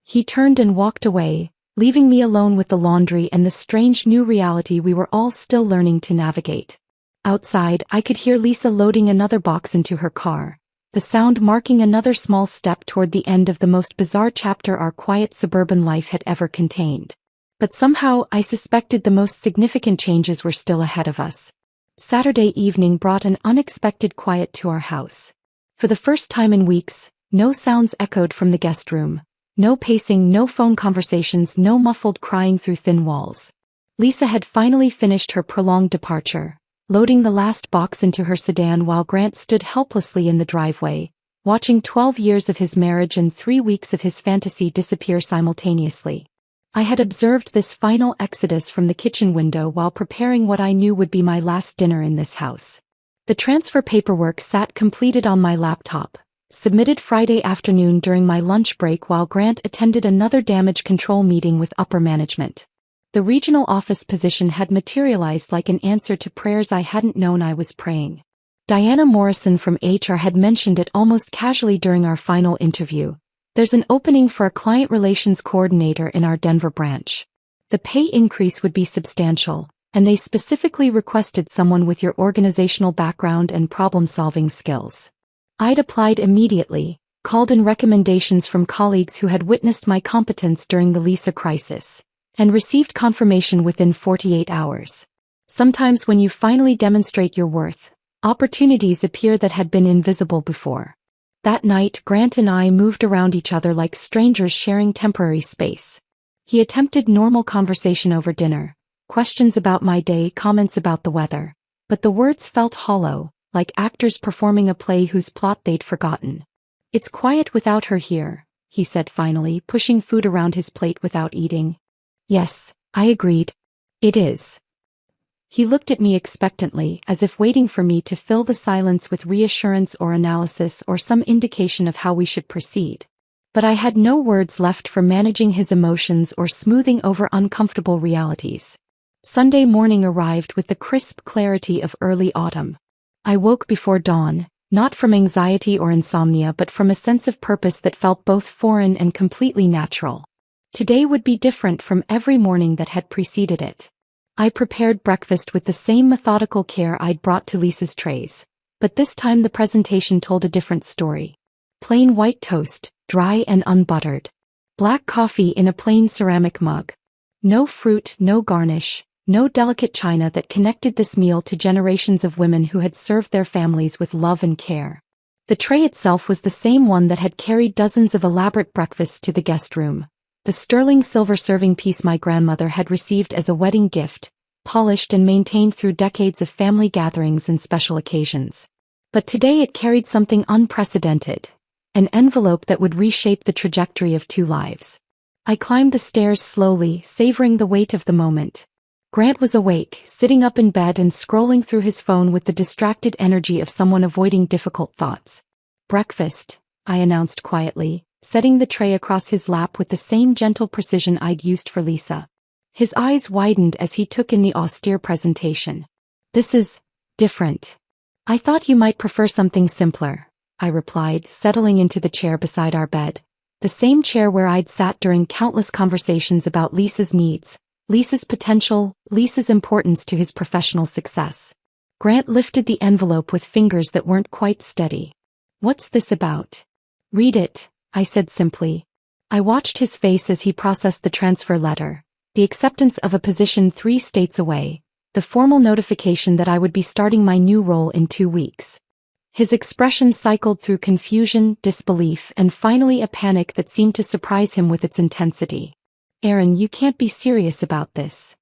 He turned and walked away, leaving me alone with the laundry and the strange new reality we were all still learning to navigate. Outside, I could hear Lisa loading another box into her car, the sound marking another small step toward the end of the most bizarre chapter our quiet suburban life had ever contained. But somehow I suspected the most significant changes were still ahead of us. Saturday evening brought an unexpected quiet to our house. For the first time in weeks, no sounds echoed from the guest room. No pacing, no phone conversations, no muffled crying through thin walls. Lisa had finally finished her prolonged departure, loading the last box into her sedan while Grant stood helplessly in the driveway, watching 12 years of his marriage and 3 weeks of his fantasy disappear simultaneously. I had observed this final exodus from the kitchen window while preparing what I knew would be my last dinner in this house. The transfer paperwork sat completed on my laptop, submitted Friday afternoon during my lunch break while Grant attended another damage control meeting with upper management. The regional office position had materialized like an answer to prayers I hadn't known I was praying. Diana Morrison from HR had mentioned it almost casually during our final interview. "There's an opening for a client relations coordinator in our Denver branch. The pay increase would be substantial, and they specifically requested someone with your organizational background and problem-solving skills." I'd applied immediately, called in recommendations from colleagues who had witnessed my competence during the Lisa crisis, and received confirmation within 48 hours. Sometimes when you finally demonstrate your worth, opportunities appear that had been invisible before. That night, Grant and I moved around each other like strangers sharing temporary space. He attempted normal conversation over dinner, questions about my day, comments about the weather, but the words felt hollow, like actors performing a play whose plot they'd forgotten. "It's quiet without her here," he said finally, pushing food around his plate without eating. "Yes," I agreed. "It is." He looked at me expectantly, as if waiting for me to fill the silence with reassurance or analysis or some indication of how we should proceed. But I had no words left for managing his emotions or smoothing over uncomfortable realities. Sunday morning arrived with the crisp clarity of early autumn. I woke before dawn, not from anxiety or insomnia but from a sense of purpose that felt both foreign and completely natural. Today would be different from every morning that had preceded it. I prepared breakfast with the same methodical care I'd brought to Lisa's trays, but this time the presentation told a different story. Plain white toast, dry and unbuttered. Black coffee in a plain ceramic mug. No fruit, no garnish, no delicate china that connected this meal to generations of women who had served their families with love and care. The tray itself was the same one that had carried dozens of elaborate breakfasts to the guest room. The sterling silver serving piece my grandmother had received as a wedding gift, polished and maintained through decades of family gatherings and special occasions. But today it carried something unprecedented, an envelope that would reshape the trajectory of 2 lives. I climbed the stairs slowly, savoring the weight of the moment. Grant was awake, sitting up in bed and scrolling through his phone with the distracted energy of someone avoiding difficult thoughts. "Breakfast," I announced quietly, setting the tray across his lap with the same gentle precision I'd used for Lisa. His eyes widened as he took in the austere presentation. "This is different. I thought you might prefer something simpler," I replied, settling into the chair beside our bed. The same chair where I'd sat during countless conversations about Lisa's needs, Lisa's potential, Lisa's importance to his professional success. Grant lifted the envelope with fingers that weren't quite steady. "What's this about?" "Read it," I said simply. I watched his face as he processed the transfer letter, the acceptance of a position 3 states away, the formal notification that I would be starting my new role in 2 weeks. His expression cycled through confusion, disbelief, and finally a panic that seemed to surprise him with its intensity. "Aaron, you can't be serious about this."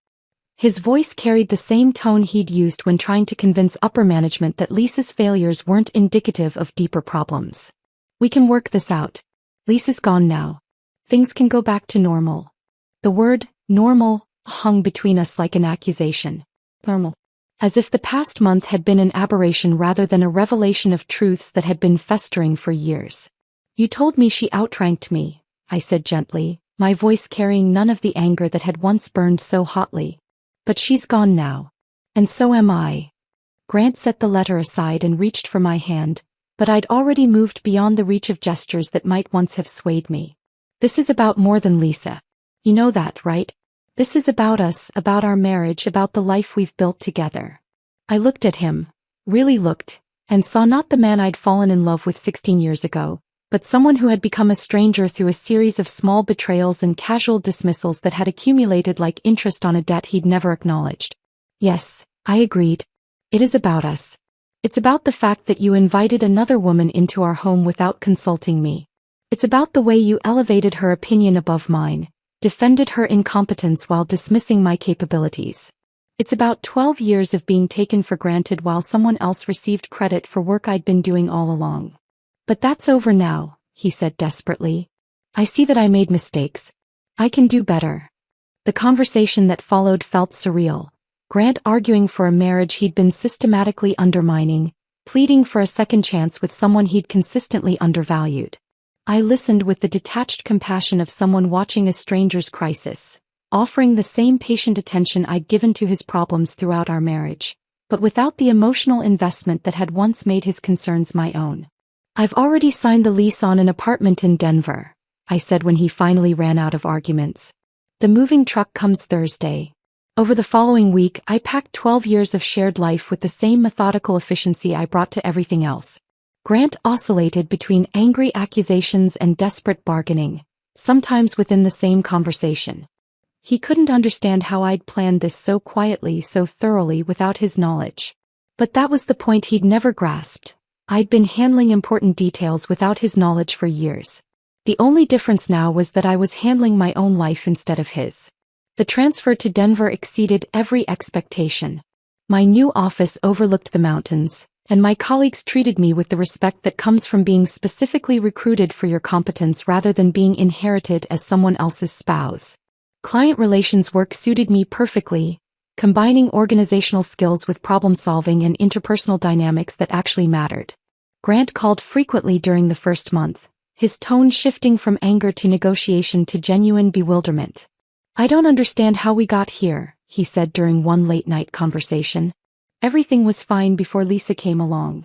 His voice carried the same tone he'd used when trying to convince upper management that Lisa's failures weren't indicative of deeper problems. "We can work this out. Lisa's gone now. Things can go back to normal." The word, normal, hung between us like an accusation. Normal. As if the past month had been an aberration rather than a revelation of truths that had been festering for years. "You told me she outranked me," I said gently, my voice carrying none of the anger that had once burned so hotly. "But she's gone now. And so am I." Grant set the letter aside and reached for my hand, but I'd already moved beyond the reach of gestures that might once have swayed me. "This is about more than Lisa. You know that, right? This is about us, about our marriage, about the life we've built together." I looked at him, really looked, and saw not the man I'd fallen in love with 16 years ago, but someone who had become a stranger through a series of small betrayals and casual dismissals that had accumulated like interest on a debt he'd never acknowledged. "Yes," I agreed. "It is about us. It's about the fact that you invited another woman into our home without consulting me. It's about the way you elevated her opinion above mine, defended her incompetence while dismissing my capabilities. It's about 12 years of being taken for granted while someone else received credit for work I'd been doing all along." "But that's over now," he said desperately. "I see that I made mistakes. I can do better." The conversation that followed felt surreal. Grant arguing for a marriage he'd been systematically undermining, pleading for a second chance with someone he'd consistently undervalued. I listened with the detached compassion of someone watching a stranger's crisis, offering the same patient attention I'd given to his problems throughout our marriage, but without the emotional investment that had once made his concerns my own. "I've already signed the lease on an apartment in Denver," I said when he finally ran out of arguments. "The moving truck comes Thursday." Over the following week, I packed 12 years of shared life with the same methodical efficiency I brought to everything else. Grant oscillated between angry accusations and desperate bargaining, sometimes within the same conversation. He couldn't understand how I'd planned this so quietly, so thoroughly without his knowledge. But that was the point he'd never grasped. I'd been handling important details without his knowledge for years. The only difference now was that I was handling my own life instead of his. The transfer to Denver exceeded every expectation. My new office overlooked the mountains, and my colleagues treated me with the respect that comes from being specifically recruited for your competence rather than being inherited as someone else's spouse. Client relations work suited me perfectly, combining organizational skills with problem-solving and interpersonal dynamics that actually mattered. Grant called frequently during the first month, his tone shifting from anger to negotiation to genuine bewilderment. "I don't understand how we got here," he said during one late-night conversation. "Everything was fine before Lisa came along."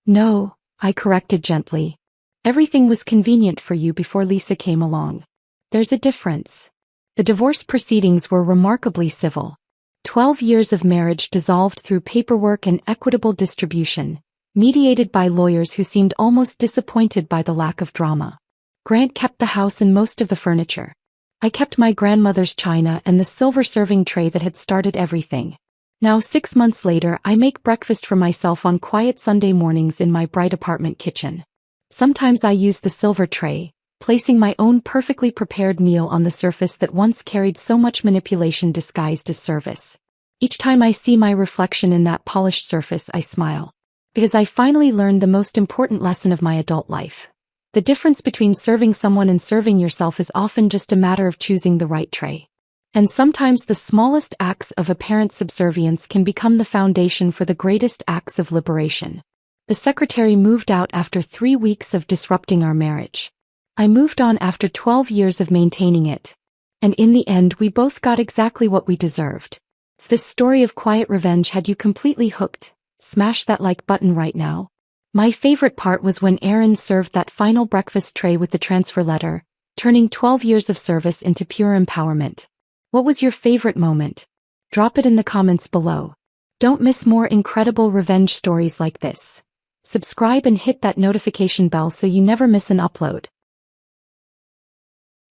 "No," I corrected gently. "Everything was convenient for you before Lisa came along. There's a difference." The divorce proceedings were remarkably civil. 12 years of marriage dissolved through paperwork and equitable distribution, mediated by lawyers who seemed almost disappointed by the lack of drama. Grant kept the house and most of the furniture. I kept my grandmother's china and the silver serving tray that had started everything. Now 6 months later, I make breakfast for myself on quiet Sunday mornings in my bright apartment kitchen. Sometimes I use the silver tray, placing my own perfectly prepared meal on the surface that once carried so much manipulation disguised as service. Each time I see my reflection in that polished surface, I smile. Because I finally learned the most important lesson of my adult life. The difference between serving someone and serving yourself is often just a matter of choosing the right tray. And sometimes the smallest acts of apparent subservience can become the foundation for the greatest acts of liberation. The secretary moved out after 3 weeks of disrupting our marriage. I moved on after 12 years of maintaining it. And in the end we both got exactly what we deserved. If this story of quiet revenge had you completely hooked, smash that like button right now. My favorite part was when Aaron served that final breakfast tray with the transfer letter, turning 12 years of service into pure empowerment. What was your favorite moment? Drop it in the comments below. Don't miss more incredible revenge stories like this. Subscribe and hit that notification bell so you never miss an upload.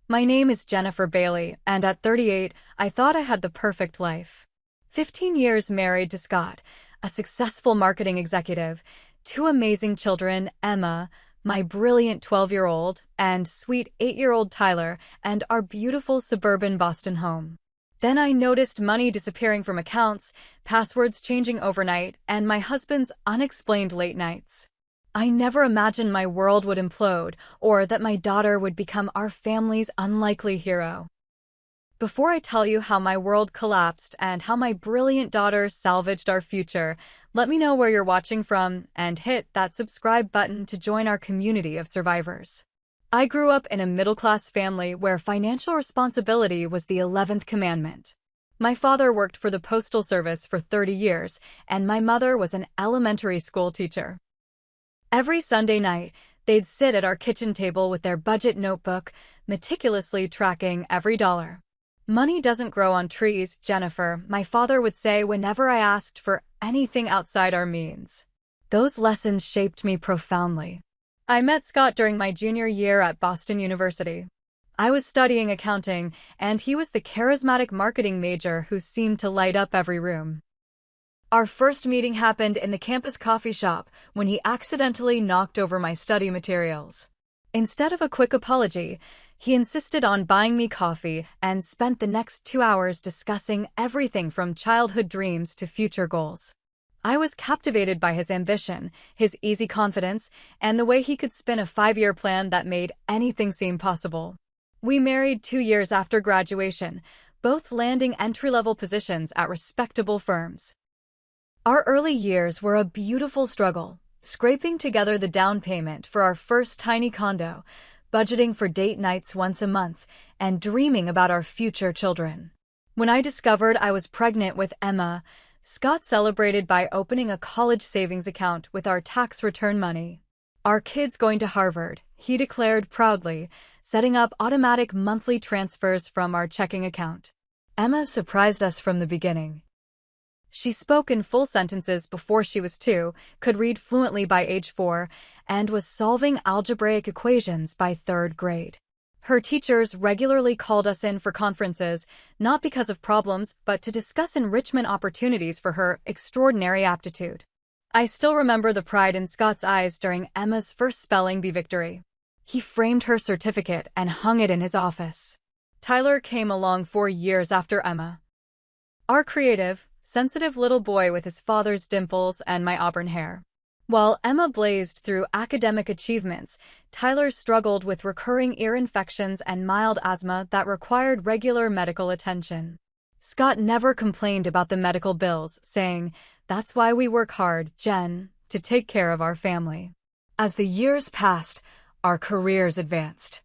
My name is Jennifer Bailey, and at 38, I thought I had the perfect life. 15 years married to Scott, a successful marketing executive, 2 amazing children, Emma, my brilliant 12-year-old, and sweet 8-year-old Tyler, and our beautiful suburban Boston home. Then I noticed money disappearing from accounts, passwords changing overnight, and my husband's unexplained late nights. I never imagined my world would implode, or that my daughter would become our family's unlikely hero. Before I tell you how my world collapsed and how my brilliant daughter salvaged our future, let me know where you're watching from and hit that subscribe button to join our community of survivors. I grew up in a middle-class family where financial responsibility was the 11th commandment. My father worked for the Postal Service for 30 years, and my mother was an elementary school teacher. Every Sunday night, they'd sit at our kitchen table with their budget notebook, meticulously tracking every dollar. Money doesn't grow on trees, Jennifer, my father would say whenever I asked for anything outside our means. Those lessons shaped me profoundly. I met Scott during my junior year at Boston University. I was studying accounting, and he was the charismatic marketing major who seemed to light up every room. Our first meeting happened in the campus coffee shop when he accidentally knocked over my study materials. Instead of a quick apology, he insisted on buying me coffee and spent the next 2 hours discussing everything from childhood dreams to future goals. I was captivated by his ambition, his easy confidence, and the way he could spin a 5-year plan that made anything seem possible. We married 2 years after graduation, both landing entry-level positions at respectable firms. Our early years were a beautiful struggle, scraping together the down payment for our first tiny condo, budgeting for date nights once a month, and dreaming about our future children. When I discovered I was pregnant with Emma, Scott celebrated by opening a college savings account with our tax return money. "Our kid's going to Harvard," he declared proudly, setting up automatic monthly transfers from our checking account. Emma surprised us from the beginning. She spoke in full sentences before she was 2, could read fluently by age 4, and was solving algebraic equations by 3rd grade. Her teachers regularly called us in for conferences, not because of problems, but to discuss enrichment opportunities for her extraordinary aptitude. I still remember the pride in Scott's eyes during Emma's first spelling bee victory. He framed her certificate and hung it in his office. Tyler came along 4 years after Emma. Our creative, sensitive little boy with his father's dimples and my auburn hair. While Emma blazed through academic achievements, Tyler struggled with recurring ear infections and mild asthma that required regular medical attention. Scott never complained about the medical bills, saying, "That's why we work hard, Jen, to take care of our family." As the years passed, our careers advanced.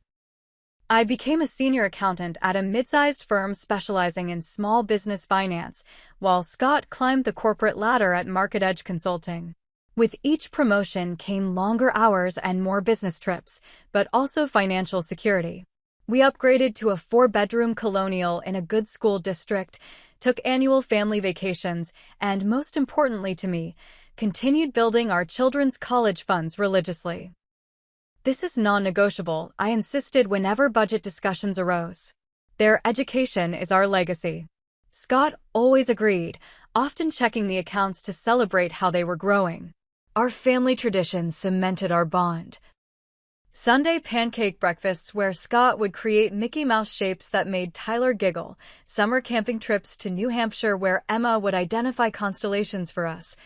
I became a senior accountant at a mid-sized firm specializing in small business finance, while Scott climbed the corporate ladder at MarketEdge Consulting. With each promotion came longer hours and more business trips, but also financial security. We upgraded to a 4-bedroom colonial in a good school district, took annual family vacations, and most importantly to me, continued building our children's college funds religiously. "This is non-negotiable," I insisted whenever budget discussions arose. "Their education is our legacy." Scott always agreed, often checking the accounts to celebrate how they were growing. Our family traditions cemented our bond. Sunday pancake breakfasts where Scott would create Mickey Mouse shapes that made Tyler giggle, summer camping trips to New Hampshire where Emma would identify constellations for us,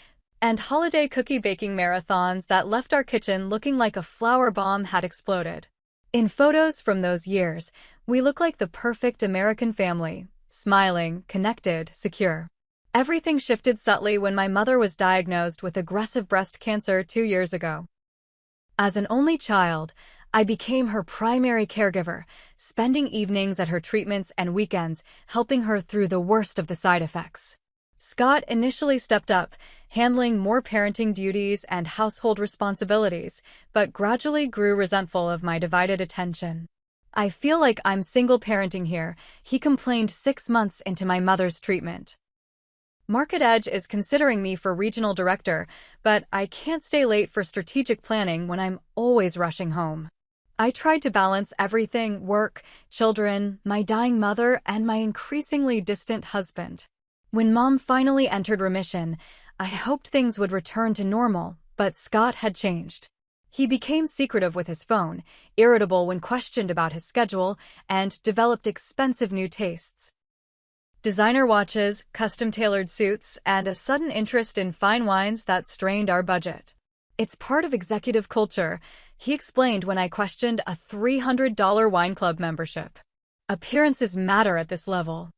and holiday cookie baking marathons that left our kitchen looking like a flower bomb had exploded. In photos from those years, we look like the perfect American family, smiling, connected, secure. Everything shifted subtly when my mother was diagnosed with aggressive breast cancer 2 years ago. As an only child, I became her primary caregiver, spending evenings at her treatments and weekends helping her through the worst of the side effects. Scott initially stepped up, handling more parenting duties and household responsibilities, but gradually grew resentful of my divided attention. "I feel like I'm single parenting here," he complained 6 months into my mother's treatment. Market Edge is considering me for regional director, but I can't stay late for strategic planning when I'm always rushing home. I tried to balance everything: work, children, my dying mother, and my increasingly distant husband. When Mom finally entered remission, I hoped things would return to normal, but Scott had changed. He became secretive with his phone, irritable when questioned about his schedule, and developed expensive new tastes. Designer watches, custom-tailored suits, and a sudden interest in fine wines that strained our budget. "It's part of executive culture," he explained when I questioned a $300 wine club membership. "Appearances matter at this level."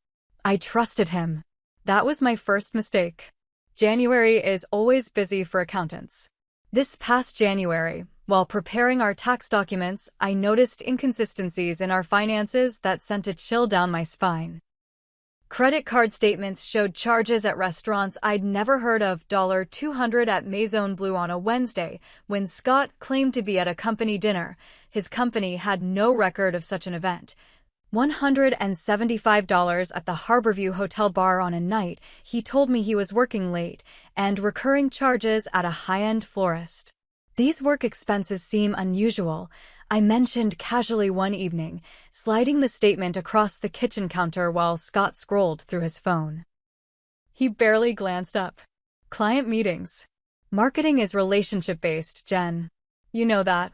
I trusted him. That was my first mistake. January is always busy for accountants. This past January, while preparing our tax documents, I noticed inconsistencies in our finances that sent a chill down my spine. Credit card statements showed charges at restaurants I'd never heard of: $200 at Maison Bleu on a Wednesday, when Scott claimed to be at a company dinner. His company had no record of such an event. $175 at the Harborview Hotel bar on a night he told me he was working late, and recurring charges at a high-end florist. "These work expenses seem unusual," I mentioned casually one evening, sliding the statement across the kitchen counter while Scott scrolled through his phone. He barely glanced up. "Client meetings. Marketing is relationship-based, Jen. You know that.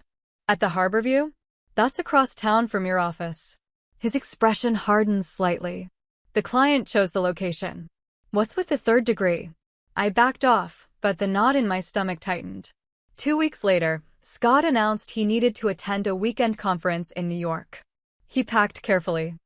At the Harborview? That's across town from your office." His expression hardened slightly. The client chose the location. "What's with the third degree?" I backed off, but the knot in my stomach tightened. 2 weeks later, Scott announced he needed to attend a weekend conference in New York. He packed carefully.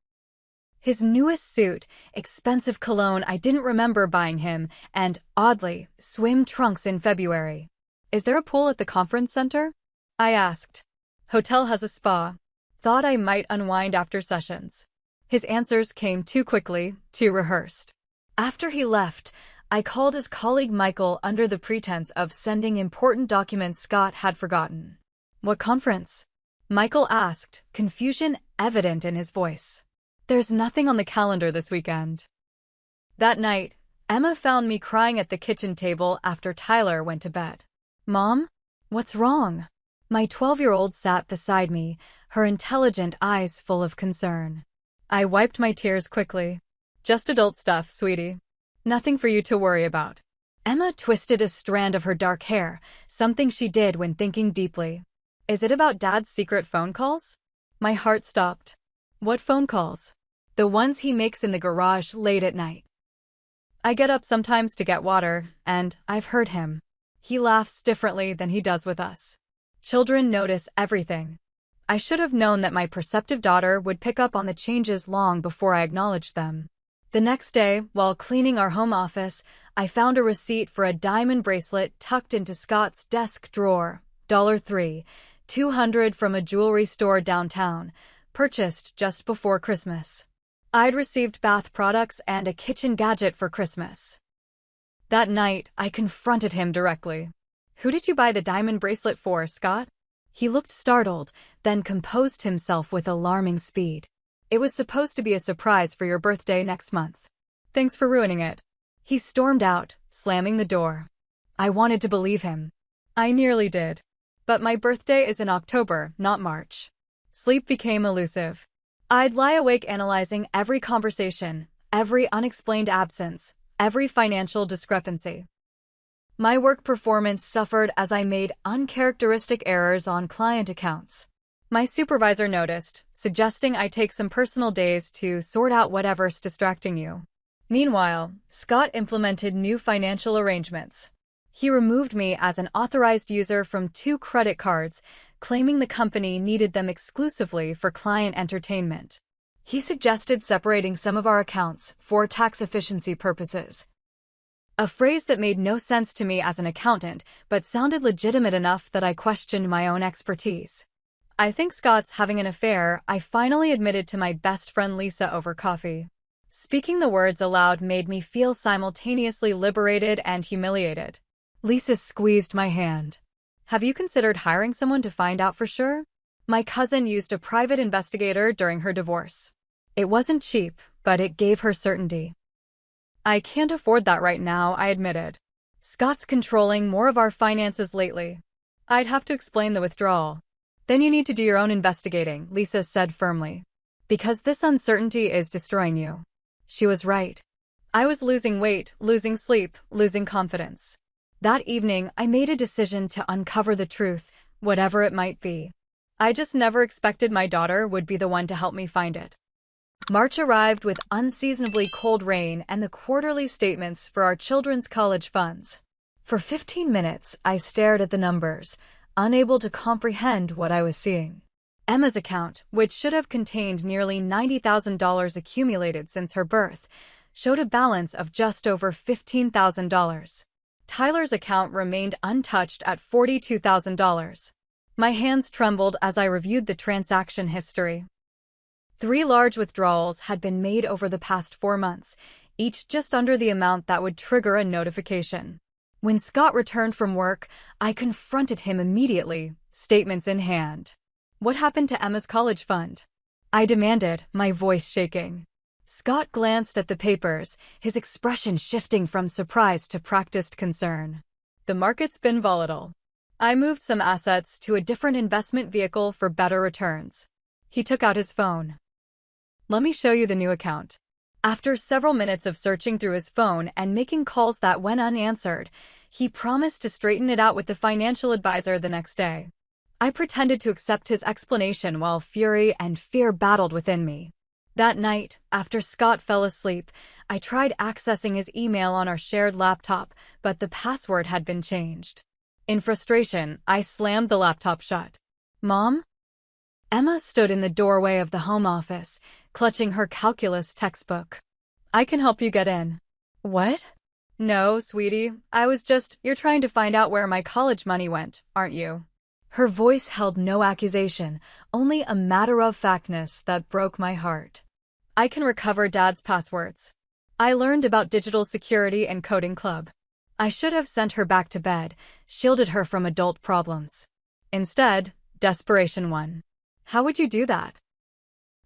His newest suit, expensive cologne I didn't remember buying him, and, oddly, swim trunks in February. "Is there a pool at the conference center?" I asked. "Hotel has a spa. Thought I might unwind after sessions." His answers came too quickly, too rehearsed. After he left, I called his colleague Michael under the pretense of sending important documents Scott had forgotten. "What conference?" Michael asked, confusion evident in his voice. "There's nothing on the calendar this weekend." That night, Emma found me crying at the kitchen table after Tyler went to bed. "Mom? What's wrong?" My 12-year-old sat beside me, her intelligent eyes full of concern. I wiped my tears quickly. "Just adult stuff, sweetie. Nothing for you to worry about." Emma twisted a strand of her dark hair, something she did when thinking deeply. "Is it about Dad's secret phone calls?" My heart stopped. "What phone calls?" "The ones he makes in the garage late at night. I get up sometimes to get water, and I've heard him. He laughs differently than he does with us. Children notice everything." I should have known that my perceptive daughter would pick up on the changes long before I acknowledged them. The next day, while cleaning our home office, I found a receipt for a diamond bracelet tucked into Scott's desk drawer. $3, $200 from a jewelry store downtown, purchased just before Christmas. I'd received bath products and a kitchen gadget for Christmas. That night, I confronted him directly. "Who did you buy the diamond bracelet for, Scott?" He looked startled, then composed himself with alarming speed. "It was supposed to be a surprise for your birthday next month. Thanks for ruining it." He stormed out, slamming the door. I wanted to believe him. I nearly did. But my birthday is in October, not March. Sleep became elusive. I'd lie awake analyzing every conversation, every unexplained absence, every financial discrepancy. My work performance suffered as I made uncharacteristic errors on client accounts. My supervisor noticed, suggesting I take some personal days to sort out whatever's distracting you. Meanwhile, Scott implemented new financial arrangements. He removed me as an authorized user from 2 credit cards, claiming the company needed them exclusively for client entertainment. He suggested separating some of our accounts for tax efficiency purposes. A phrase that made no sense to me as an accountant, but sounded legitimate enough that I questioned my own expertise. "I think Scott's having an affair," I finally admitted to my best friend Lisa over coffee. Speaking the words aloud made me feel simultaneously liberated and humiliated. Lisa squeezed my hand. "Have you considered hiring someone to find out for sure?" My cousin used a private investigator during her divorce. It wasn't cheap, but it gave her certainty. "I can't afford that right now," I admitted. "Scott's controlling more of our finances lately. I'd have to explain the withdrawal." "Then you need to do your own investigating," Lisa said firmly. "Because this uncertainty is destroying you." She was right. I was losing weight, losing sleep, losing confidence. That evening, I made a decision to uncover the truth, whatever it might be. I just never expected my daughter would be the one to help me find it. March arrived with unseasonably cold rain and the quarterly statements for our children's college funds. For 15 minutes, I stared at the numbers, unable to comprehend what I was seeing. Emma's account, which should have contained nearly $90,000 accumulated since her birth, showed a balance of just over $15,000. Tyler's account remained untouched at $42,000. My hands trembled as I reviewed the transaction history. 3 large withdrawals had been made over the past 4 months, each just under the amount that would trigger a notification. When Scott returned from work, I confronted him immediately, statements in hand. "What happened to Emma's college fund?" I demanded, my voice shaking. Scott glanced at the papers, his expression shifting from surprise to practiced concern. "The market's been volatile. I moved some assets to a different investment vehicle for better returns." He took out his phone. "Let me show you the new account." After several minutes of searching through his phone and making calls that went unanswered, he promised to straighten it out with the financial advisor the next day. I pretended to accept his explanation while fury and fear battled within me. That night, after Scott fell asleep, I tried accessing his email on our shared laptop, but the password had been changed. In frustration, I slammed the laptop shut. "Mom?" Emma stood in the doorway of the home office, clutching her calculus textbook. "I can help you get in." "What?" "No, sweetie. You're trying to find out where my college money went, aren't you?" Her voice held no accusation, only a matter-of-factness that broke my heart. "I can recover Dad's passwords. I learned about digital security in coding club." I should have sent her back to bed, shielded her from adult problems. Instead, desperation won. "How would you do that?"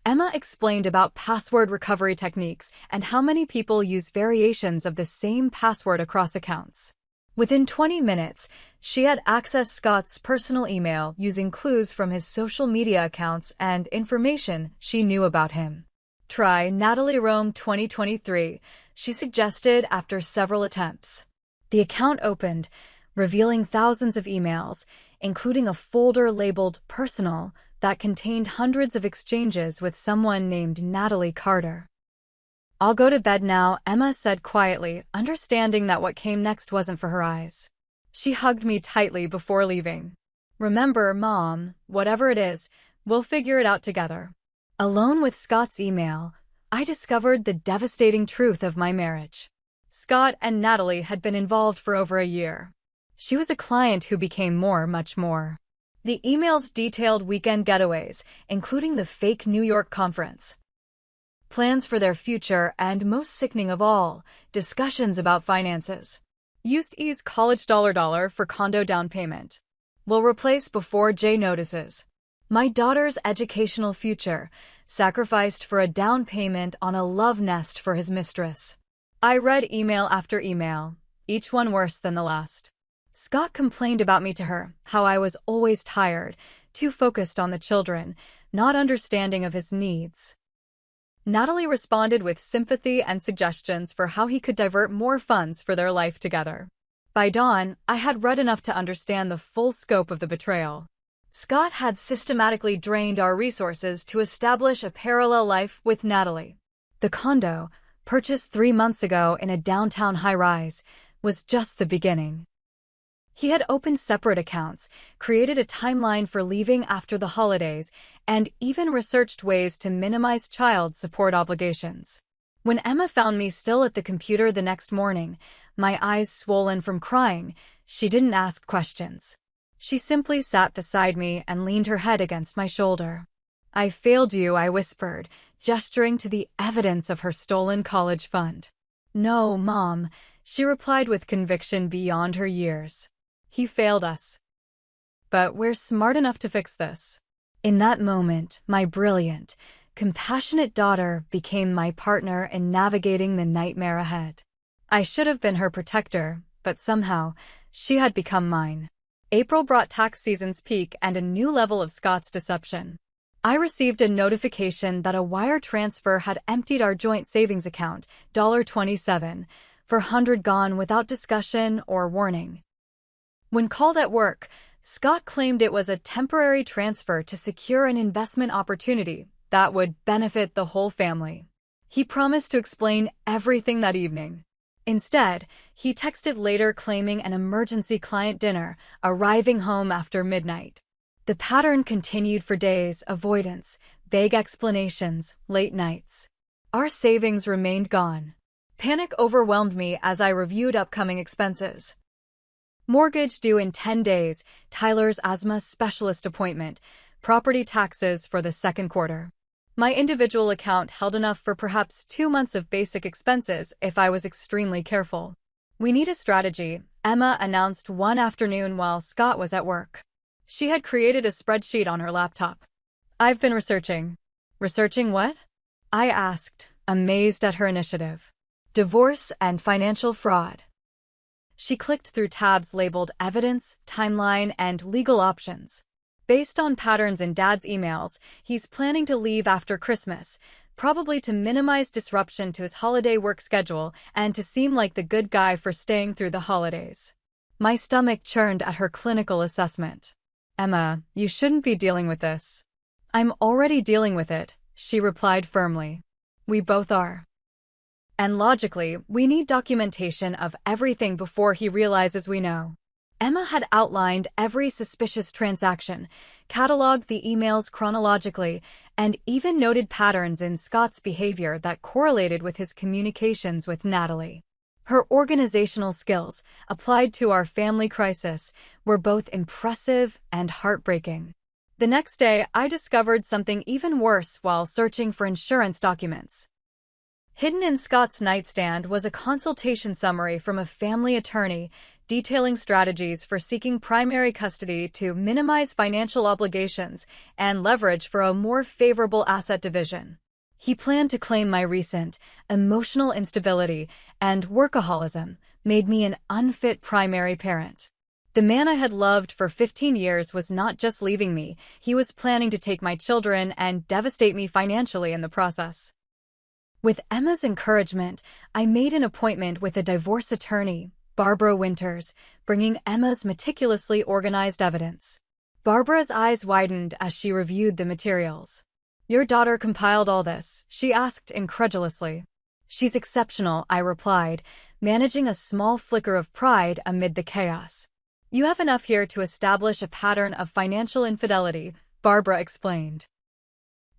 Emma explained about password recovery techniques and how many people use variations of the same password across accounts. Within 20 minutes, she had accessed Scott's personal email using clues from his social media accounts and information she knew about him. "Try Natalie Rome 2023, she suggested after several attempts. The account opened, revealing thousands of emails, including a folder labeled Personal that contained hundreds of exchanges with someone named Natalie Carter. "I'll go to bed now," Emma said quietly, understanding that what came next wasn't for her eyes. She hugged me tightly before leaving. "Remember, Mom, whatever it is, we'll figure it out together." Alone with Scott's email, I discovered the devastating truth of my marriage. Scott and Natalie had been involved for over a year. She was a client who became much more. The emails detailed weekend getaways, including the fake New York conference, plans for their future, and most sickening of all, discussions about finances. "Used E's college $$ for condo down payment. Will replace before Jay notices. My daughter's educational future, sacrificed for a down payment on a love nest for his mistress." I read email after email, each one worse than the last. Scott complained about me to her, how I was always tired, too focused on the children, not understanding of his needs. Natalie responded with sympathy and suggestions for how he could divert more funds for their life together. By dawn, I had read enough to understand the full scope of the betrayal. Scott had systematically drained our resources to establish a parallel life with Natalie. The condo, purchased 3 months ago in a downtown high-rise, was just the beginning. He had opened separate accounts, created a timeline for leaving after the holidays, and even researched ways to minimize child support obligations. When Emma found me still at the computer the next morning, my eyes swollen from crying, she didn't ask questions. She simply sat beside me and leaned her head against my shoulder. "I failed you," I whispered, gesturing to the evidence of her stolen college fund. "No, Mom," she replied with conviction beyond her years. "He failed us. But we're smart enough to fix this." In that moment, my brilliant, compassionate daughter became my partner in navigating the nightmare ahead. I should have been her protector, but somehow, she had become mine. April brought tax season's peak and a new level of Scott's deception. I received a notification that a wire transfer had emptied our joint savings account, $27, for $100 gone without discussion or warning. When called at work, Scott claimed it was a temporary transfer to secure an investment opportunity that would benefit the whole family. He promised to explain everything that evening. Instead, he texted later claiming an emergency client dinner, arriving home after midnight. The pattern continued for days: avoidance, vague explanations, late nights. Our savings remained gone. Panic overwhelmed me as I reviewed upcoming expenses. Mortgage due in 10 days, Tyler's asthma specialist appointment, property taxes for the second quarter. My individual account held enough for perhaps 2 months of basic expenses if I was extremely careful. "We need a strategy," Emma announced one afternoon while Scott was at work. She had created a spreadsheet on her laptop. "I've been researching." "Researching what?" I asked, amazed at her initiative. "Divorce and financial fraud." She clicked through tabs labeled Evidence, Timeline, and Legal Options. Based on patterns in Dad's emails, he's planning to leave after Christmas, probably to minimize disruption to his holiday work schedule and to seem like the good guy for staying through the holidays. My stomach churned at her clinical assessment. "Emma, you shouldn't be dealing with this." "I'm already dealing with it," she replied firmly. "We both are. And logically, we need documentation of everything before he realizes we know." Emma had outlined every suspicious transaction, cataloged the emails chronologically, and even noted patterns in Scott's behavior that correlated with his communications with Natalie. Her organizational skills, applied to our family crisis, were both impressive and heartbreaking. The next day, I discovered something even worse while searching for insurance documents. Hidden in Scott's nightstand was a consultation summary from a family attorney detailing strategies for seeking primary custody to minimize financial obligations and leverage for a more favorable asset division. He planned to claim my recent emotional instability and workaholism made me an unfit primary parent. The man I had loved for 15 years was not just leaving me, he was planning to take my children and devastate me financially in the process. With Emma's encouragement, I made an appointment with a divorce attorney, Barbara Winters, bringing Emma's meticulously organized evidence. Barbara's eyes widened as she reviewed the materials. "Your daughter compiled all this?" she asked incredulously. "She's exceptional," I replied, managing a small flicker of pride amid the chaos. "You have enough here to establish a pattern of financial infidelity," Barbara explained.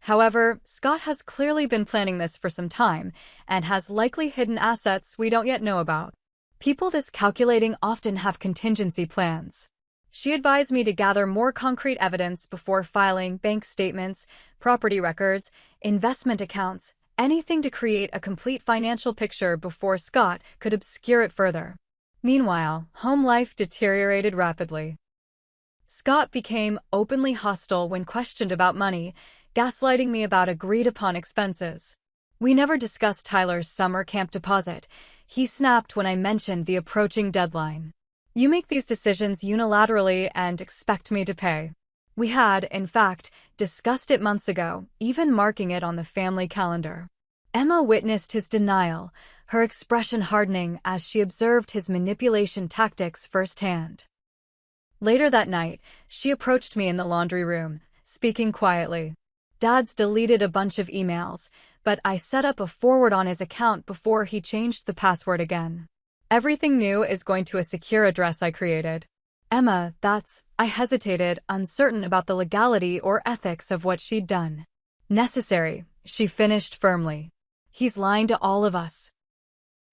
"However, Scott has clearly been planning this for some time and has likely hidden assets we don't yet know about. People this calculating often have contingency plans." She advised me to gather more concrete evidence before filing bank statements, property records, investment accounts, anything to create a complete financial picture before Scott could obscure it further. Meanwhile, home life deteriorated rapidly. Scott became openly hostile when questioned about money, gaslighting me about agreed-upon expenses. We never discussed Tyler's summer camp deposit. He snapped when I mentioned the approaching deadline. "You make these decisions unilaterally and expect me to pay." We had, in fact, discussed it months ago, even marking it on the family calendar. Emma witnessed his denial, her expression hardening as she observed his manipulation tactics firsthand. Later that night, she approached me in the laundry room, speaking quietly. "Dad's deleted a bunch of emails, but I set up a forward on his account before he changed the password again. Everything new is going to a secure address I created." Emma, I hesitated, uncertain about the legality or ethics of what she'd done. Necessary, she finished firmly. He's lying to all of us.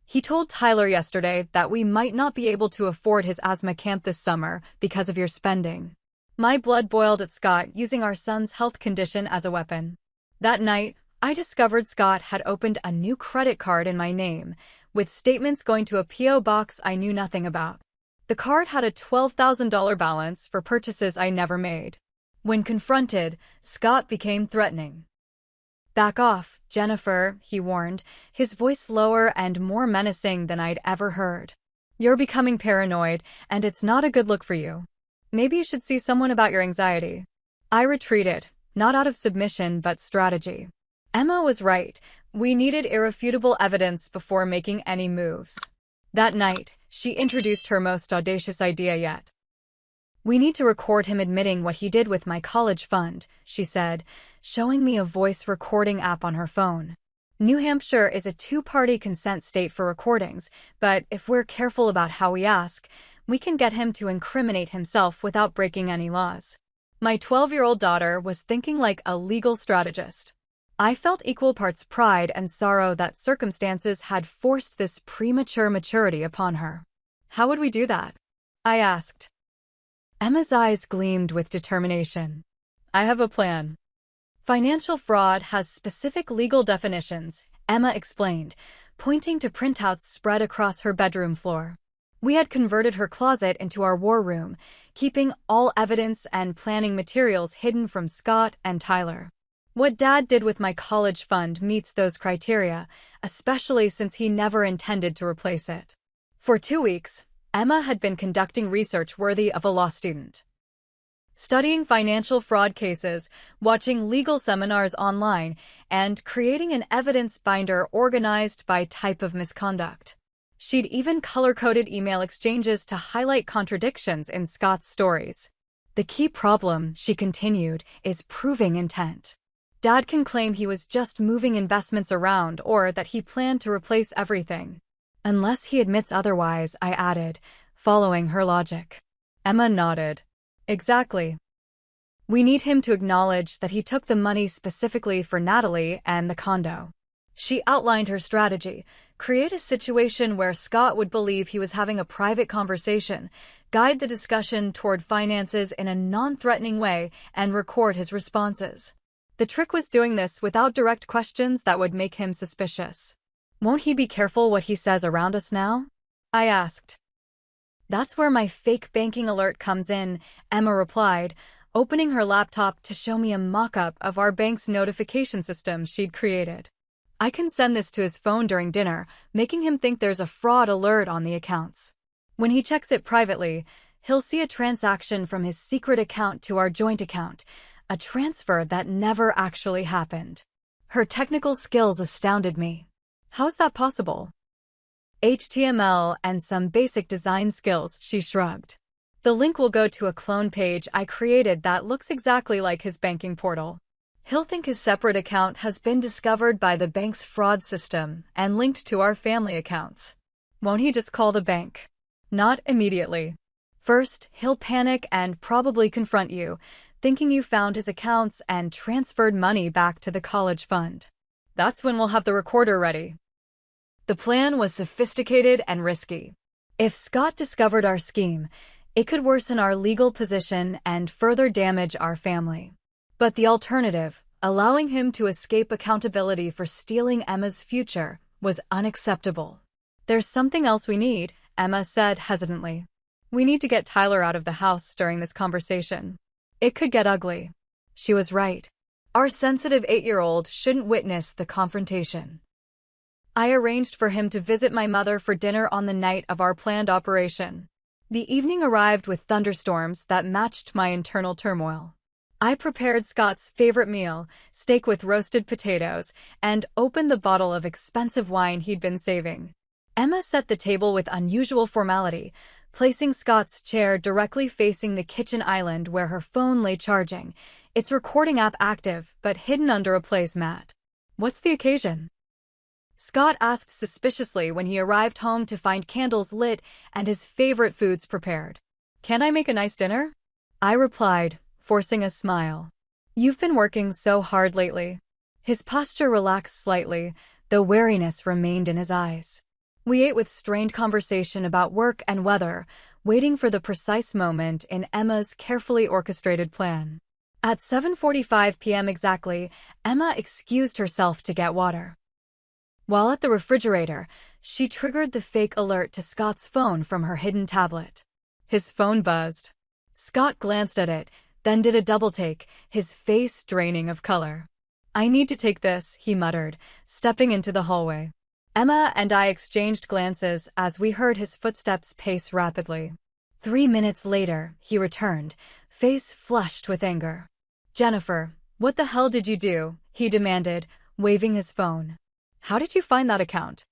He told Tyler yesterday that we might not be able to afford his asthma camp this summer because of your spending. My blood boiled at Scott using our son's health condition as a weapon. That night, I discovered Scott had opened a new credit card in my name, with statements going to a P.O. box I knew nothing about. The card had a $12,000 balance for purchases I never made. When confronted, Scott became threatening. "Back off, Jennifer," he warned, his voice lower and more menacing than I'd ever heard. "You're becoming paranoid, and it's not a good look for you. Maybe you should see someone about your anxiety." I retreated, not out of submission but strategy. Emma was right. We needed irrefutable evidence before making any moves. That night, she introduced her most audacious idea yet. "We need to record him admitting what he did with my college fund," she said, showing me a voice recording app on her phone. New Hampshire is a two-party consent state for recordings, but if we're careful about how we ask, we can get him to incriminate himself without breaking any laws. My 12-year-old daughter was thinking like a legal strategist. I felt equal parts pride and sorrow that circumstances had forced this premature maturity upon her. "How would we do that?" I asked. Emma's eyes gleamed with determination. "I have a plan." "Financial fraud has specific legal definitions," Emma explained, pointing to printouts spread across her bedroom floor. We had converted her closet into our war room, keeping all evidence and planning materials hidden from Scott and Tyler. What Dad did with my college fund meets those criteria, especially since he never intended to replace it. For 2 weeks, Emma had been conducting research worthy of a law student. Studying financial fraud cases, watching legal seminars online, and creating an evidence binder organized by type of misconduct. She'd even color-coded email exchanges to highlight contradictions in Scott's stories. "The key problem," she continued, "is proving intent. Dad can claim he was just moving investments around or that he planned to replace everything. Unless he admits otherwise," I added, following her logic. Emma nodded. "Exactly. We need him to acknowledge that he took the money specifically for Natalie and the condo." She outlined her strategy: create a situation where Scott would believe he was having a private conversation, guide the discussion toward finances in a non-threatening way, and record his responses. The trick was doing this without direct questions that would make him suspicious. "Won't he be careful what he says around us now?" I asked. "That's where my fake banking alert comes in," Emma replied, opening her laptop to show me a mock-up of our bank's notification system she'd created. "I can send this to his phone during dinner, making him think there's a fraud alert on the accounts. When he checks it privately, he'll see a transaction from his secret account to our joint account, a transfer that never actually happened." Her technical skills astounded me. "How's that possible?" "HTML and some basic design skills," she shrugged. "The link will go to a clone page I created that looks exactly like his banking portal. He'll think his separate account has been discovered by the bank's fraud system and linked to our family accounts." "Won't he just call the bank?" "Not immediately. First, he'll panic and probably confront you, thinking you found his accounts and transferred money back to the college fund. That's when we'll have the recorder ready." The plan was sophisticated and risky. If Scott discovered our scheme, it could worsen our legal position and further damage our family. But the alternative, allowing him to escape accountability for stealing Emma's future, was unacceptable. "There's something else we need," Emma said hesitantly. "We need to get Tyler out of the house during this conversation. It could get ugly." She was right. Our sensitive 8-year-old shouldn't witness the confrontation. I arranged for him to visit my mother for dinner on the night of our planned operation. The evening arrived with thunderstorms that matched my internal turmoil. I prepared Scott's favorite meal, steak with roasted potatoes, and opened the bottle of expensive wine he'd been saving. Emma set the table with unusual formality, placing Scott's chair directly facing the kitchen island where her phone lay charging, its recording app active but hidden under a placemat. "What's the occasion?" Scott asked suspiciously when he arrived home to find candles lit and his favorite foods prepared. Can I make a nice dinner? I replied, forcing a smile. You've been working so hard lately. His posture relaxed slightly, though wariness remained in his eyes. We ate with strained conversation about work and weather, waiting for the precise moment in Emma's carefully orchestrated plan. At 7:45 p.m. exactly, Emma excused herself to get water. While at the refrigerator, she triggered the fake alert to Scott's phone from her hidden tablet. His phone buzzed. Scott glanced at it, then did a double-take, his face draining of color. I need to take this, he muttered, stepping into the hallway. Emma and I exchanged glances as we heard his footsteps pace rapidly. 3 minutes later, he returned, face flushed with anger. Jennifer, what the hell did you do? He demanded, waving his phone. How did you find that account?